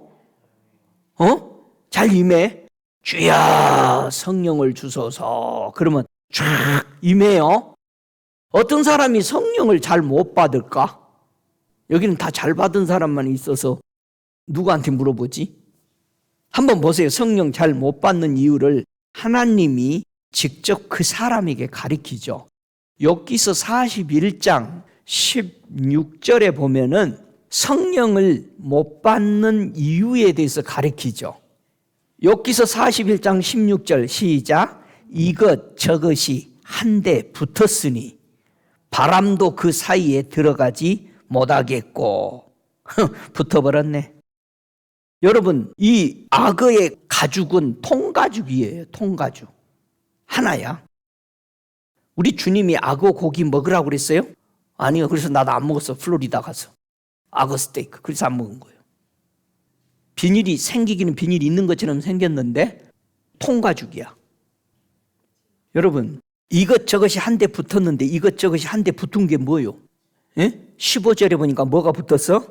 잘 임해? 주야 성령을 주소서 그러면 쫙 임해요? 어떤 사람이 성령을 잘 못 받을까? 여기는 다 잘 받은 사람만 있어서 누구한테 물어보지? 한번 보세요. 성령 잘 못 받는 이유를 하나님이 직접 그 사람에게 가리키죠. 욥기서 41장 16절에 보면은 성령을 못 받는 이유에 대해서 가리키죠. 욥기서 41장 16절 시작. 이것 저것이 한데 붙었으니 바람도 그 사이에 들어가지 못하겠고. 붙어버렸네. 여러분, 이 악어의 가죽은 통가죽이에요. 통가죽 하나야. 우리 주님이 악어 고기 먹으라고 그랬어요? 아니요. 그래서 나도 안 먹었어. 플로리다 가서 악어 스테이크. 그래서 안 먹은 거예요. 비닐이 생기기는 비닐이 있는 것처럼 생겼는데 통가죽이야. 여러분, 이것저것이 한데 붙었는데 이것저것이 한데 붙은 게 뭐예요? 15절에 보니까 뭐가 붙었어?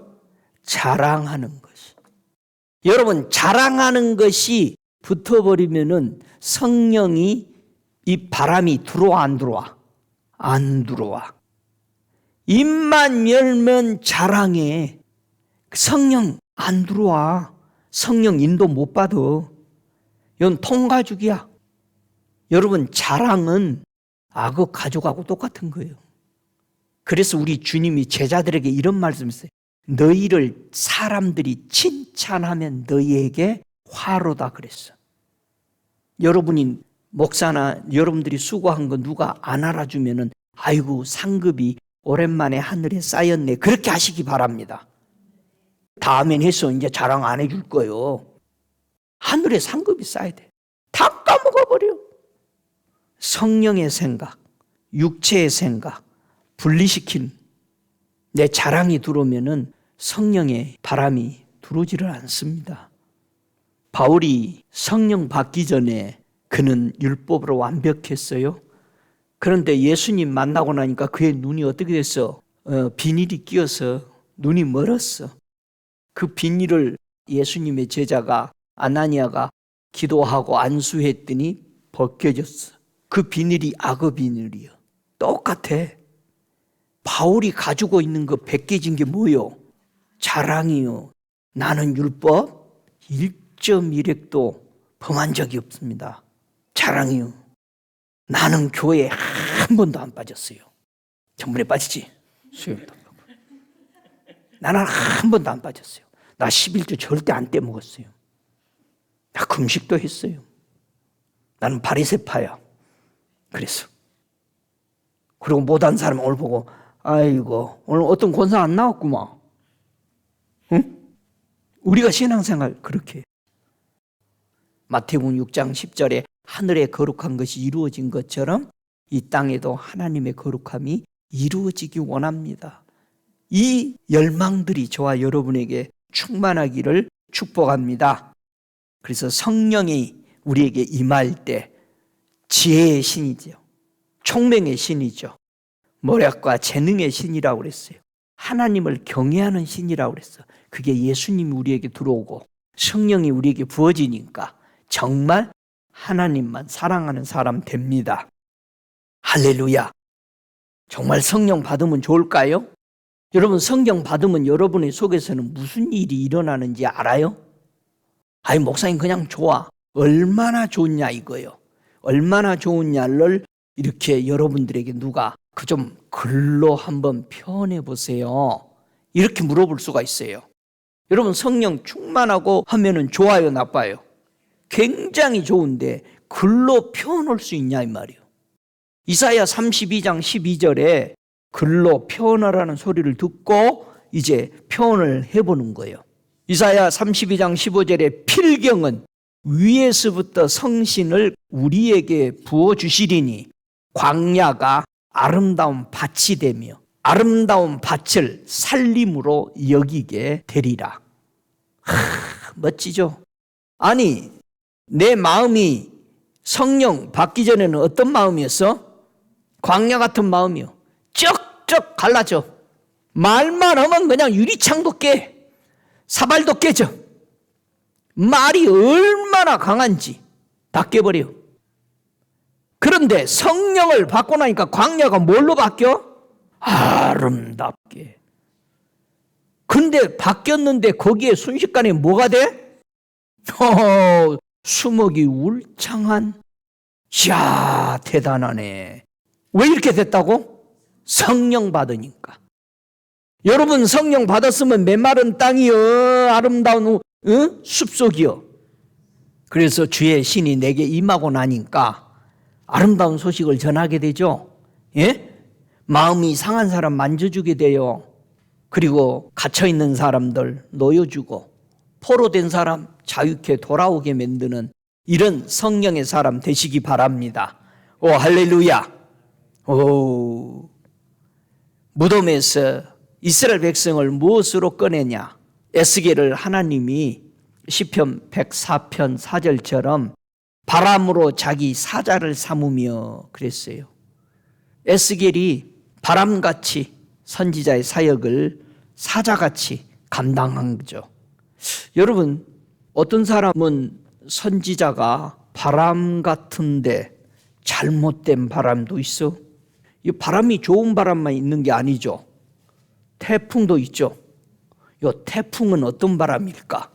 자랑하는 것이. 여러분, 자랑하는 것이 붙어버리면은 성령이 이 바람이 들어와 안 들어와? 안 들어와. 입만 열면 자랑해. 성령 안 들어와. 성령 인도 못 받아. 이건 통가죽이야. 여러분, 자랑은 악어 가죽하고 똑같은 거예요. 그래서 우리 주님이 제자들에게 이런 말씀했어요. 너희를 사람들이 칭찬하면 너희에게 화로다 그랬어. 여러분이 목사나 여러분들이 수고한 거 누가 안 알아주면은 아이고 상급이 오랜만에 하늘에 쌓였네. 그렇게 하시기 바랍니다. 다음엔 했어. 이제 자랑 안 해줄 거예요. 하늘에 상급이 쌓여야 돼. 다 까먹어버려. 성령의 생각, 육체의 생각, 분리시킨 내 자랑이 들어오면은 성령의 바람이 들어오지를 않습니다. 바울이 성령 받기 전에 그는 율법으로 완벽했어요. 그런데 예수님 만나고 나니까 그의 눈이 어떻게 됐어? 비닐이 끼어서 눈이 멀었어. 그 비닐을 예수님의 제자가 아나니아가 기도하고 안수했더니 벗겨졌어. 그 비닐이 악어 비닐이요. 똑같아. 바울이 가지고 있는 거 벗겨진 게 뭐요? 자랑이요. 나는 율법 1.1획도 범한 적이 없습니다. 자랑이요. 나는 교회에 한 번도 안 빠졌어요. 전번에 빠지지? 수요일도 안 가고. 나는 한 번도 안 빠졌어요. 나 11조 절대 안 떼먹었어요. 나 금식도 했어요. 나는 바리새파야. 그래서. 그리고 못한 사람 오늘 보고 아이고 오늘 어떤 권사 안 나왔구만. 응? 우리가 신앙생활 그렇게 해요. 마태복음 6장 10절에 하늘의 거룩한 것이 이루어진 것처럼 이 땅에도 하나님의 거룩함이 이루어지기 원합니다. 이 열망들이 저와 여러분에게 충만하기를 축복합니다. 그래서 성령이 우리에게 임할 때 지혜의 신이죠. 총명의 신이죠. 모략과 재능의 신이라고 그랬어요. 하나님을 경외하는 신이라고 그랬어요. 그게 예수님이 우리에게 들어오고 성령이 우리에게 부어지니까 정말 하나님만 사랑하는 사람 됩니다. 할렐루야. 정말 성령 받으면 좋을까요? 여러분, 성령 받으면 여러분의 속에서는 무슨 일이 일어나는지 알아요? 아니, 목사님 그냥 좋아. 얼마나 좋냐 이거요. 얼마나 좋으냐를 이렇게 여러분들에게 누가 그 좀 글로 한번 표현해 보세요. 이렇게 물어볼 수가 있어요. 여러분, 성령 충만하고 하면은 좋아요, 나빠요? 굉장히 좋은데 글로 표현할 수 있냐 이 말이에요. 이사야 32장 12절에 글로 표현하라는 소리를 듣고 이제 표현을 해보는 거예요. 이사야 32장 15절에 필경은 위에서부터 성신을 우리에게 부어주시리니 광야가 아름다운 밭이 되며 아름다운 밭을 살림으로 여기게 되리라. 멋지죠? 아니, 내 마음이 성령 받기 전에는 어떤 마음이었어? 광야 같은 마음이요. 쩍쩍 갈라져. 말만 하면 그냥 유리창도 깨. 사발도 깨져. 말이 얼마나 강한지 다 깨버려. 그런데 성령을 받고 나니까 광야가 뭘로 바뀌어? 아름답게. 근데 바뀌었는데 거기에 순식간에 뭐가 돼? 수목이 울창한. 이야, 대단하네. 왜 이렇게 됐다고? 성령 받으니까. 여러분, 성령 받았으면 메마른 땅이요, 아름다운 숲속이요. 그래서 주의 신이 내게 임하고 나니까 아름다운 소식을 전하게 되죠. 예? 마음이 상한 사람 만져주게 돼요. 그리고 갇혀있는 사람들 놓여주고, 포로된 사람 자유케 돌아오게 만드는 이런 성령의 사람 되시기 바랍니다. 오, 할렐루야. 오, 무덤에서 이스라엘 백성을 무엇으로 꺼내냐? 에스겔을 하나님이 시편 104편 4절처럼 바람으로 자기 사자를 삼으며 그랬어요. 에스겔이 바람같이 선지자의 사역을 사자같이 감당한 거죠. 여러분, 어떤 사람은 선지자가 바람 같은데 잘못된 바람도 있어. 이 바람이 좋은 바람만 있는 게 아니죠. 태풍도 있죠. 이 태풍은 어떤 바람일까?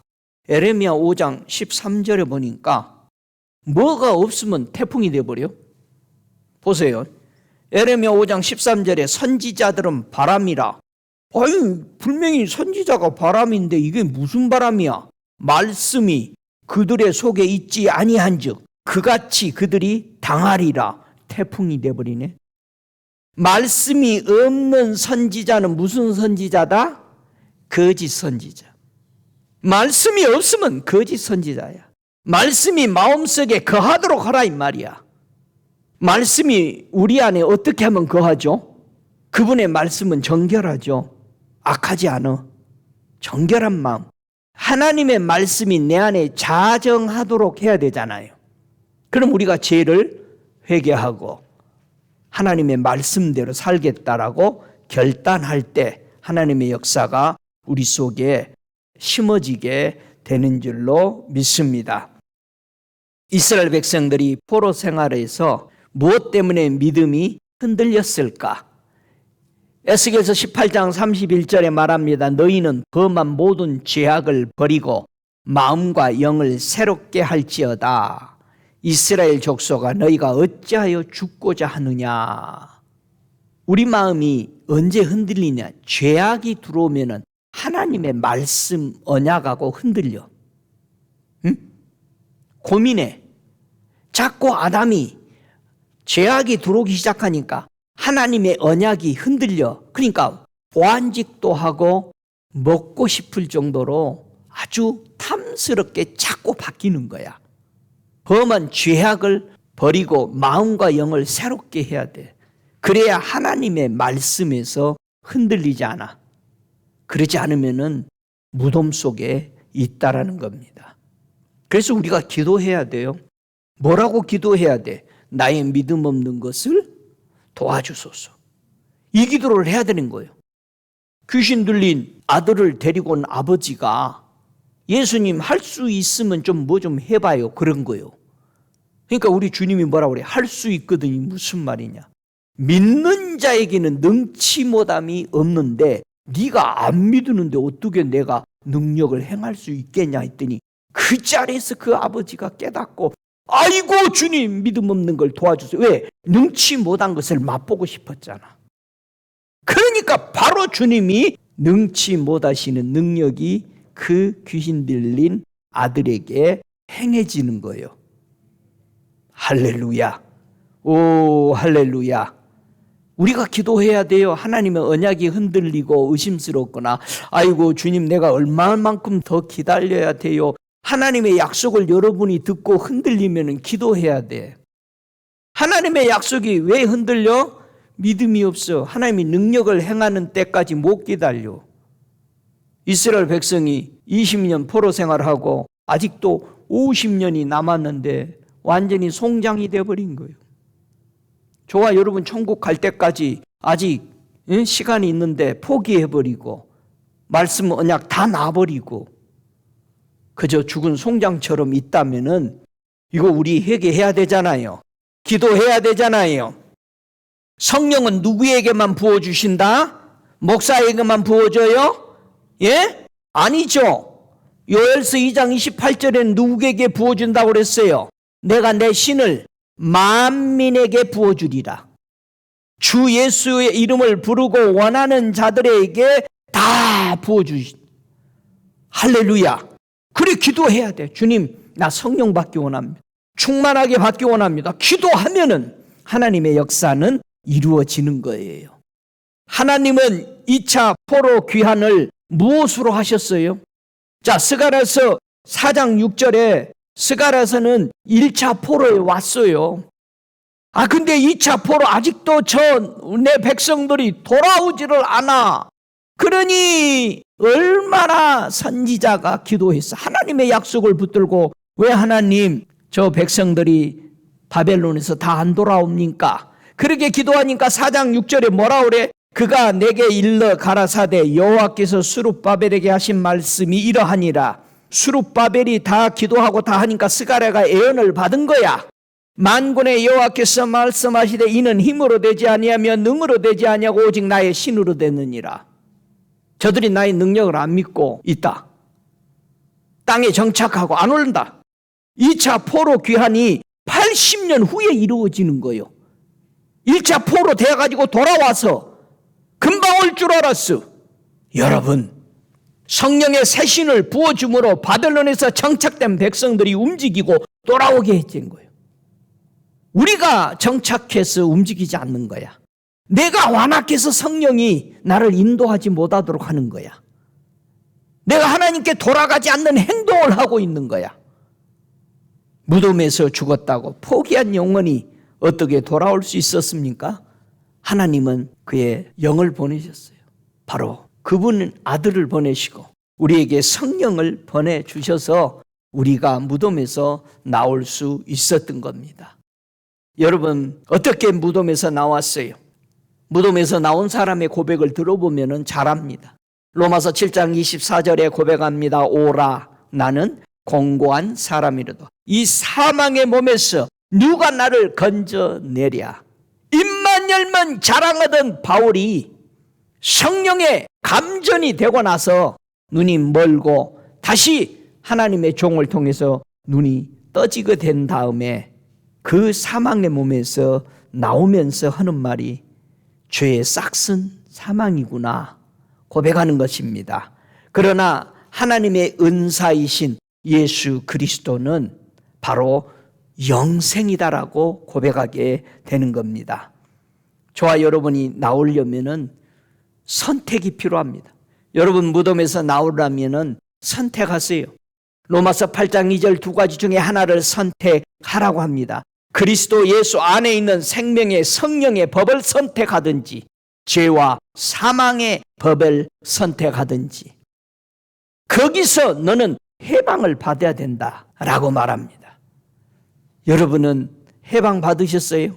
에레미야 5장 13절에 보니까 뭐가 없으면 태풍이 돼버려. 보세요. 에레미야 5장 13절에 선지자들은 바람이라. 아니, 분명히 선지자가 바람인데 이게 무슨 바람이야? 말씀이 그들의 속에 있지 아니한즉 그같이 그들이 당하리라. 태풍이 돼버리네. 말씀이 없는 선지자는 무슨 선지자다? 거짓 선지자. 말씀이 없으면 거짓 선지자야. 말씀이 마음속에 거하도록 하라 이 말이야. 말씀이 우리 안에 어떻게 하면 거하죠? 그분의 말씀은 정결하죠. 악하지 않아. 정결한 마음. 하나님의 말씀이 내 안에 자정하도록 해야 되잖아요. 그럼 우리가 죄를 회개하고 하나님의 말씀대로 살겠다라고 결단할 때 하나님의 역사가 우리 속에 심어지게 되는 줄로 믿습니다. 이스라엘 백성들이 포로 생활에서 무엇 때문에 믿음이 흔들렸을까? 에스겔서 18장 31절에 말합니다. 너희는 범한 모든 죄악을 버리고 마음과 영을 새롭게 할지어다. 이스라엘 족속아, 너희가 어찌하여 죽고자 하느냐? 우리 마음이 언제 흔들리냐? 죄악이 들어오면은 하나님의 말씀 언약하고 흔들려. 응? 고민해. 자꾸 아담이 죄악이 들어오기 시작하니까 하나님의 언약이 흔들려. 그러니까 보안직도 하고 먹고 싶을 정도로 아주 탐스럽게 자꾸 바뀌는 거야. 범한 죄악을 버리고 마음과 영을 새롭게 해야 돼. 그래야 하나님의 말씀에서 흔들리지 않아. 그러지 않으면은 무덤 속에 있다라는 겁니다. 그래서 우리가 기도해야 돼요. 뭐라고 기도해야 돼? 나의 믿음 없는 것을 도와주소서. 이 기도를 해야 되는 거예요. 귀신 들린 아들을 데리고 온 아버지가 예수님 할 수 있으면 좀 뭐 좀 해봐요. 그런 거예요. 그러니까 우리 주님이 뭐라고 그래? 할 수 있거든요. 무슨 말이냐? 믿는 자에게는 능치 못함이 없는데 네가 안 믿는데 어떻게 내가 능력을 행할 수 있겠냐 했더니 그 자리에서 그 아버지가 깨닫고 아이고 주님 믿음 없는 걸 도와주세요. 왜? 능치 못한 것을 맛보고 싶었잖아. 그러니까 바로 주님이 능치 못하시는 능력이 그 귀신 들린 아들에게 행해지는 거예요. 할렐루야. 오, 할렐루야. 우리가 기도해야 돼요. 하나님의 언약이 흔들리고 의심스럽거나 아이고 주님 내가 얼마만큼 더 기다려야 돼요. 하나님의 약속을 여러분이 듣고 흔들리면 기도해야 돼. 하나님의 약속이 왜 흔들려? 믿음이 없어. 하나님이 능력을 행하는 때까지 못 기다려. 이스라엘 백성이 20년 포로 생활하고 아직도 50년이 남았는데 완전히 송장이 돼버린 거예요. 좋아, 여러분 천국 갈 때까지 아직 시간이 있는데 포기해버리고 말씀 언약 다 놔버리고 그저 죽은 송장처럼 있다면은 이거 우리 회개해야 되잖아요. 기도해야 되잖아요. 성령은 누구에게만 부어주신다? 목사에게만 부어줘요? 예? 아니죠. 요엘서 2장 28절에는 누구에게 부어준다고 그랬어요? 내가 내 신을 만민에게 부어주리라. 주 예수의 이름을 부르고 원하는 자들에게 다 부어주시. 할렐루야. 그래 기도해야 돼. 주님, 나 성령 받기 원합니다. 충만하게 받기 원합니다. 기도하면은 하나님의 역사는 이루어지는 거예요. 하나님은 2차 포로 귀환을 무엇으로 하셨어요? 자, 스가랴서 4장 6절에 스가랴서는 1차 포로에 왔어요. 근데 2차 포로 아직도 내 백성들이 돌아오지를 않아. 그러니 얼마나 선지자가 기도했어. 하나님의 약속을 붙들고 왜 하나님 저 백성들이 바벨론에서 다 안 돌아옵니까? 그렇게 기도하니까 4장 6절에 뭐라 그래? 그가 내게 일러 가라사대 여호와께서 스룹바벨에게 하신 말씀이 이러하니라. 스룹바벨이 다 기도하고 다 하니까 스가랴가 예언을 받은 거야. 만군의 여호와께서 말씀하시되 이는 힘으로 되지 아니하며 능으로 되지 아니하고 오직 나의 신으로 되느니라. 저들이 나의 능력을 안 믿고 있다. 땅에 정착하고 안 온다. 2차 포로 귀환이 80년 후에 이루어지는 거예요. 1차 포로 되어가지고 돌아와서 금방 올 줄 알았어. 여러분, 성령의 새 신을 부어줌으로 바벨론에서 정착된 백성들이 움직이고 돌아오게 해준 거예요. 우리가 정착해서 움직이지 않는 거야. 내가 완악해서 성령이 나를 인도하지 못하도록 하는 거야. 내가 하나님께 돌아가지 않는 행동을 하고 있는 거야. 무덤에서 죽었다고 포기한 영혼이 어떻게 돌아올 수 있었습니까? 하나님은 그의 영을 보내셨어요. 바로 그분은 아들을 보내시고 우리에게 성령을 보내주셔서 우리가 무덤에서 나올 수 있었던 겁니다. 여러분, 어떻게 무덤에서 나왔어요? 무덤에서 나온 사람의 고백을 들어보면 잘합니다. 로마서 7장 24절에 고백합니다. 오라, 나는 공고한 사람이로도 이 사망의 몸에서 누가 나를 건져내랴. 입만 열면 자랑하던 바울이 성령의 감전이 되고 나서 눈이 멀고 다시 하나님의 종을 통해서 눈이 떠지게 된 다음에 그 사망의 몸에서 나오면서 하는 말이 죄의 싹슨 사망이구나 고백하는 것입니다. 그러나 하나님의 은사이신 예수 그리스도는 바로 영생이다라고 고백하게 되는 겁니다. 저와 여러분이 나오려면은 선택이 필요합니다. 여러분 무덤에서 나오려면은 선택하세요. 로마서 8장 2절 두 가지 중에 하나를 선택하라고 합니다. 그리스도 예수 안에 있는 생명의 성령의 법을 선택하든지 죄와 사망의 법을 선택하든지 거기서 너는 해방을 받아야 된다라고 말합니다. 여러분은 해방 받으셨어요?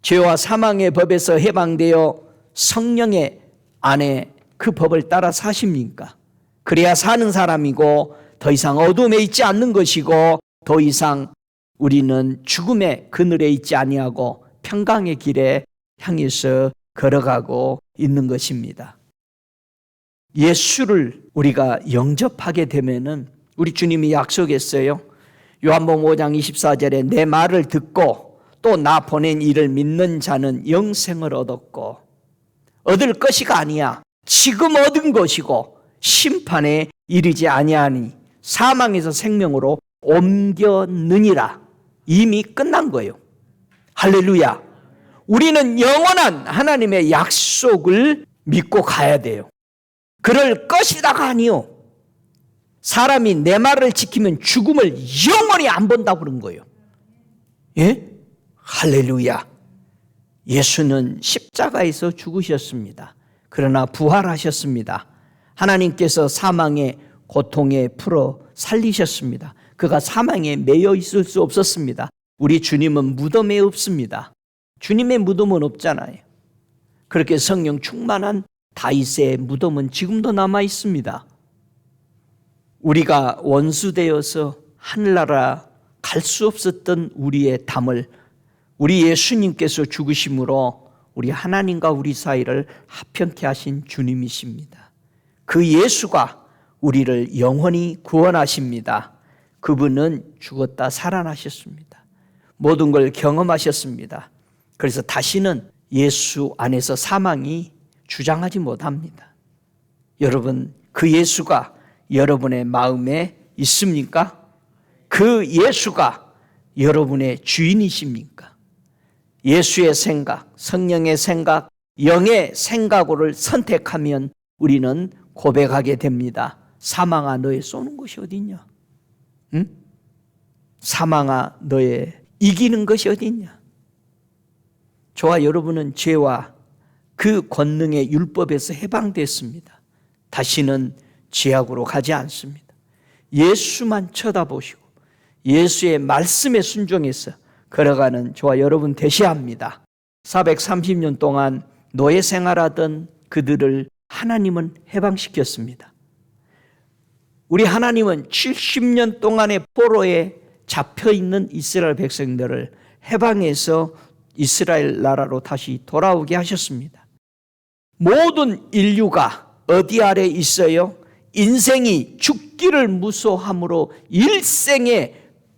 죄와 사망의 법에서 해방되어 성령의 안에 그 법을 따라 사십니까? 그래야 사는 사람이고 더 이상 어둠에 있지 않는 것이고 더 이상 우리는 죽음의 그늘에 있지 아니하고 평강의 길에 향해서 걸어가고 있는 것입니다. 예수를 우리가 영접하게 되면은 우리 주님이 약속했어요. 요한복음 5장 24절에 내 말을 듣고 또 나 보낸 이를 믿는 자는 영생을 얻었고 얻을 것이가 아니야. 지금 얻은 것이고 심판에 이르지 아니하니 사망에서 생명으로 옮겼느니라. 이미 끝난 거예요. 할렐루야. 우리는 영원한 하나님의 약속을 믿고 가야 돼요. 그럴 것이다가 아니요. 사람이 내 말을 지키면 죽음을 영원히 안 본다고 그런 거예요. 예? 할렐루야. 예수는 십자가에서 죽으셨습니다. 그러나 부활하셨습니다. 하나님께서 사망의 고통에 풀어 살리셨습니다. 그가 사망에 매여 있을 수 없었습니다. 우리 주님은 무덤에 없습니다. 주님의 무덤은 없잖아요. 그렇게 성령 충만한 다윗의 무덤은 지금도 남아 있습니다. 우리가 원수되어서 하늘나라 갈 수 없었던 우리의 담을 우리 예수님께서 죽으심으로 우리 하나님과 우리 사이를 합편케 하신 주님이십니다. 그 예수가 우리를 영원히 구원하십니다. 그분은 죽었다 살아나셨습니다. 모든 걸 경험하셨습니다. 그래서 다시는 예수 안에서 사망이 주장하지 못합니다. 여러분, 그 예수가 여러분의 마음에 있습니까? 그 예수가 여러분의 주인이십니까? 예수의 생각, 성령의 생각, 영의 생각을 선택하면 우리는 고백하게 됩니다. 사망아, 너의 쏘는 것이 어딨냐? 응? 사망아, 너의 이기는 것이 어딨냐? 저와 여러분은 죄와 그 권능의 율법에서 해방됐습니다. 다시는 죄악으로 가지 않습니다. 예수만 쳐다보시고 예수의 말씀에 순종해서 걸어가는 저와 여러분 되셔야 합니다. 430년 동안 노예 생활하던 그들을 하나님은 해방시켰습니다. 우리 하나님은 70년 동안의 포로에 잡혀있는 이스라엘 백성들을 해방해서 이스라엘 나라로 다시 돌아오게 하셨습니다. 모든 인류가 어디 아래 있어요? 인생이 죽기를 무서워함으로 일생에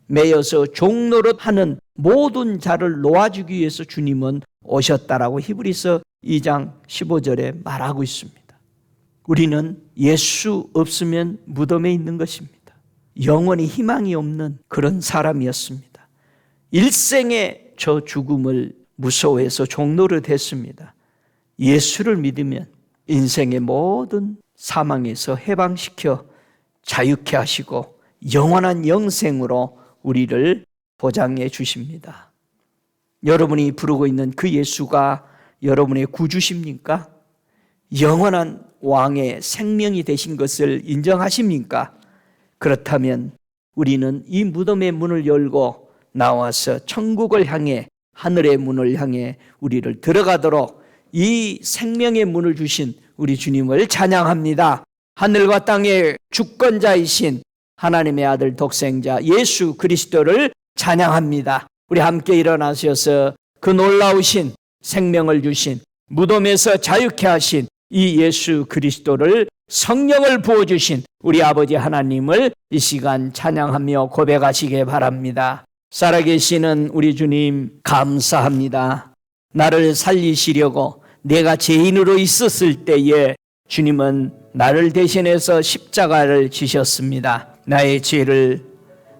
매여서 종노릇하는 모든 자를 놓아주기 위해서 주님은 오셨다라고 히브리서 2장 15절에 말하고 있습니다. 우리는 예수 없으면 무덤에 있는 것입니다. 영원히 희망이 없는 그런 사람이었습니다. 일생에 저 죽음을 무서워해서 종노릇했습니다. 예수를 믿으면 인생의 모든 사망에서 해방시켜 자유케 하시고 영원한 영생으로 우리를 보장해 주십니다. 여러분이 부르고 있는 그 예수가 여러분의 구주십니까? 영원한 왕의 생명이 되신 것을 인정하십니까? 그렇다면 우리는 이 무덤의 문을 열고 나와서 천국을 향해, 하늘의 문을 향해 우리를 들어가도록 이 생명의 문을 주신 우리 주님을 찬양합니다. 하늘과 땅의 주권자이신 하나님의 아들 독생자 예수 그리스도를 찬양합니다. 우리 함께 일어나셔서 그 놀라우신 생명을 주신, 무덤에서 자유케 하신 이 예수 그리스도를, 성령을 부어주신 우리 아버지 하나님을 이 시간 찬양하며 고백하시기 바랍니다. 살아계시는 우리 주님 감사합니다. 나를 살리시려고 내가 죄인으로 있었을 때에 주님은 나를 대신해서 십자가를 지셨습니다. 나의 죄를,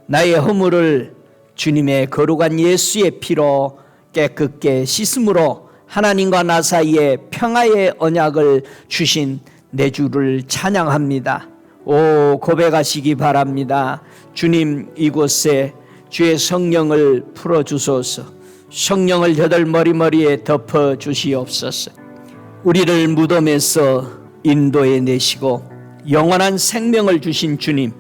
나의 허물을 주님의 거룩한 예수의 피로 깨끗게 씻음으로 하나님과 나 사이에 평화의 언약을 주신 내 주를 찬양합니다. 오, 고백하시기 바랍니다. 주님, 이곳에 주의 성령을 풀어주소서. 성령을 저들 머리머리에 덮어주시옵소서. 우리를 무덤에서 인도해 내시고 영원한 생명을 주신 주님,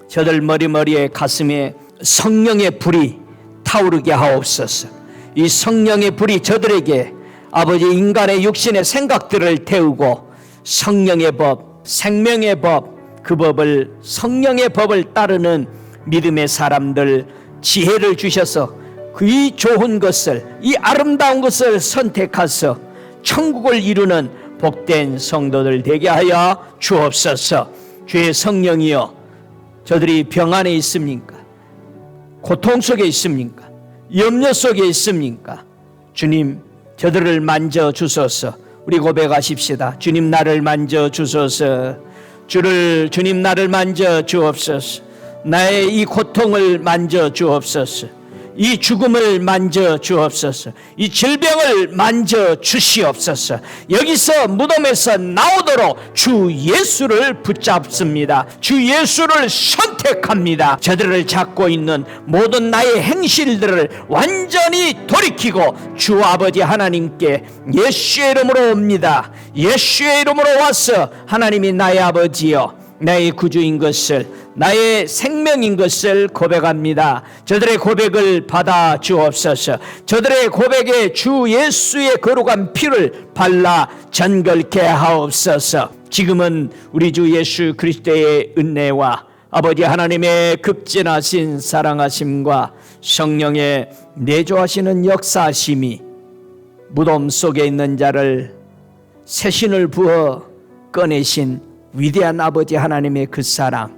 저들 머리머리에 가슴에 성령의 불이 타오르게 하옵소서. 이 성령의 불이 저들에게 아버지 인간의 육신의 생각들을 태우고 성령의 법, 생명의 법, 그 법을, 성령의 법을 따르는 믿음의 사람들, 지혜를 주셔서 이 좋은 것을, 이 아름다운 것을 선택해서 천국을 이루는 복된 성도들 되게 하여 주옵소서. 주의 성령이여, 저들이 병 안에 있습니까? 고통 속에 있습니까? 염려 속에 있습니까? 주님, 저들을 만져 주소서. 우리 고백하십시다. 주님, 나를 만져 주소서. 주님, 나를 만져 주옵소서. 나의 이 고통을 만져 주옵소서. 이 죽음을 만져 주옵소서. 이 질병을 만져 주시옵소서. 여기서 무덤에서 나오도록 주 예수를 붙잡습니다. 주 예수를 선택합니다. 저들을 잡고 있는 모든 나의 행실들을 완전히 돌이키고 주 아버지 하나님께 예수의 이름으로 옵니다. 예수의 이름으로 와서 하나님이 나의 아버지여, 나의 구주인 것을, 나의 생명인 것을 고백합니다. 저들의 고백을 받아 주옵소서. 저들의 고백에 주 예수의 거룩한 피를 발라 전결케 하옵소서. 지금은 우리 주 예수 그리스도의 은혜와 아버지 하나님의 극진하신 사랑하심과 성령의 내조하시는 역사하심이 무덤 속에 있는 자를 새신을 부어 꺼내신 위대한 아버지 하나님의 그 사랑,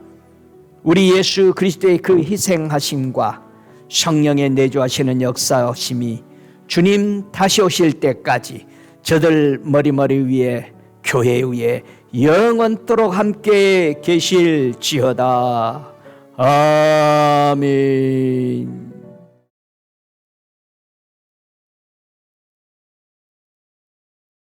우리 예수 그리스도의 그 희생하심과 성령의 내주하시는 역사하심이 주님 다시 오실 때까지 저들 머리 위에, 교회 위에 영원토록 함께 계실지어다. 아멘.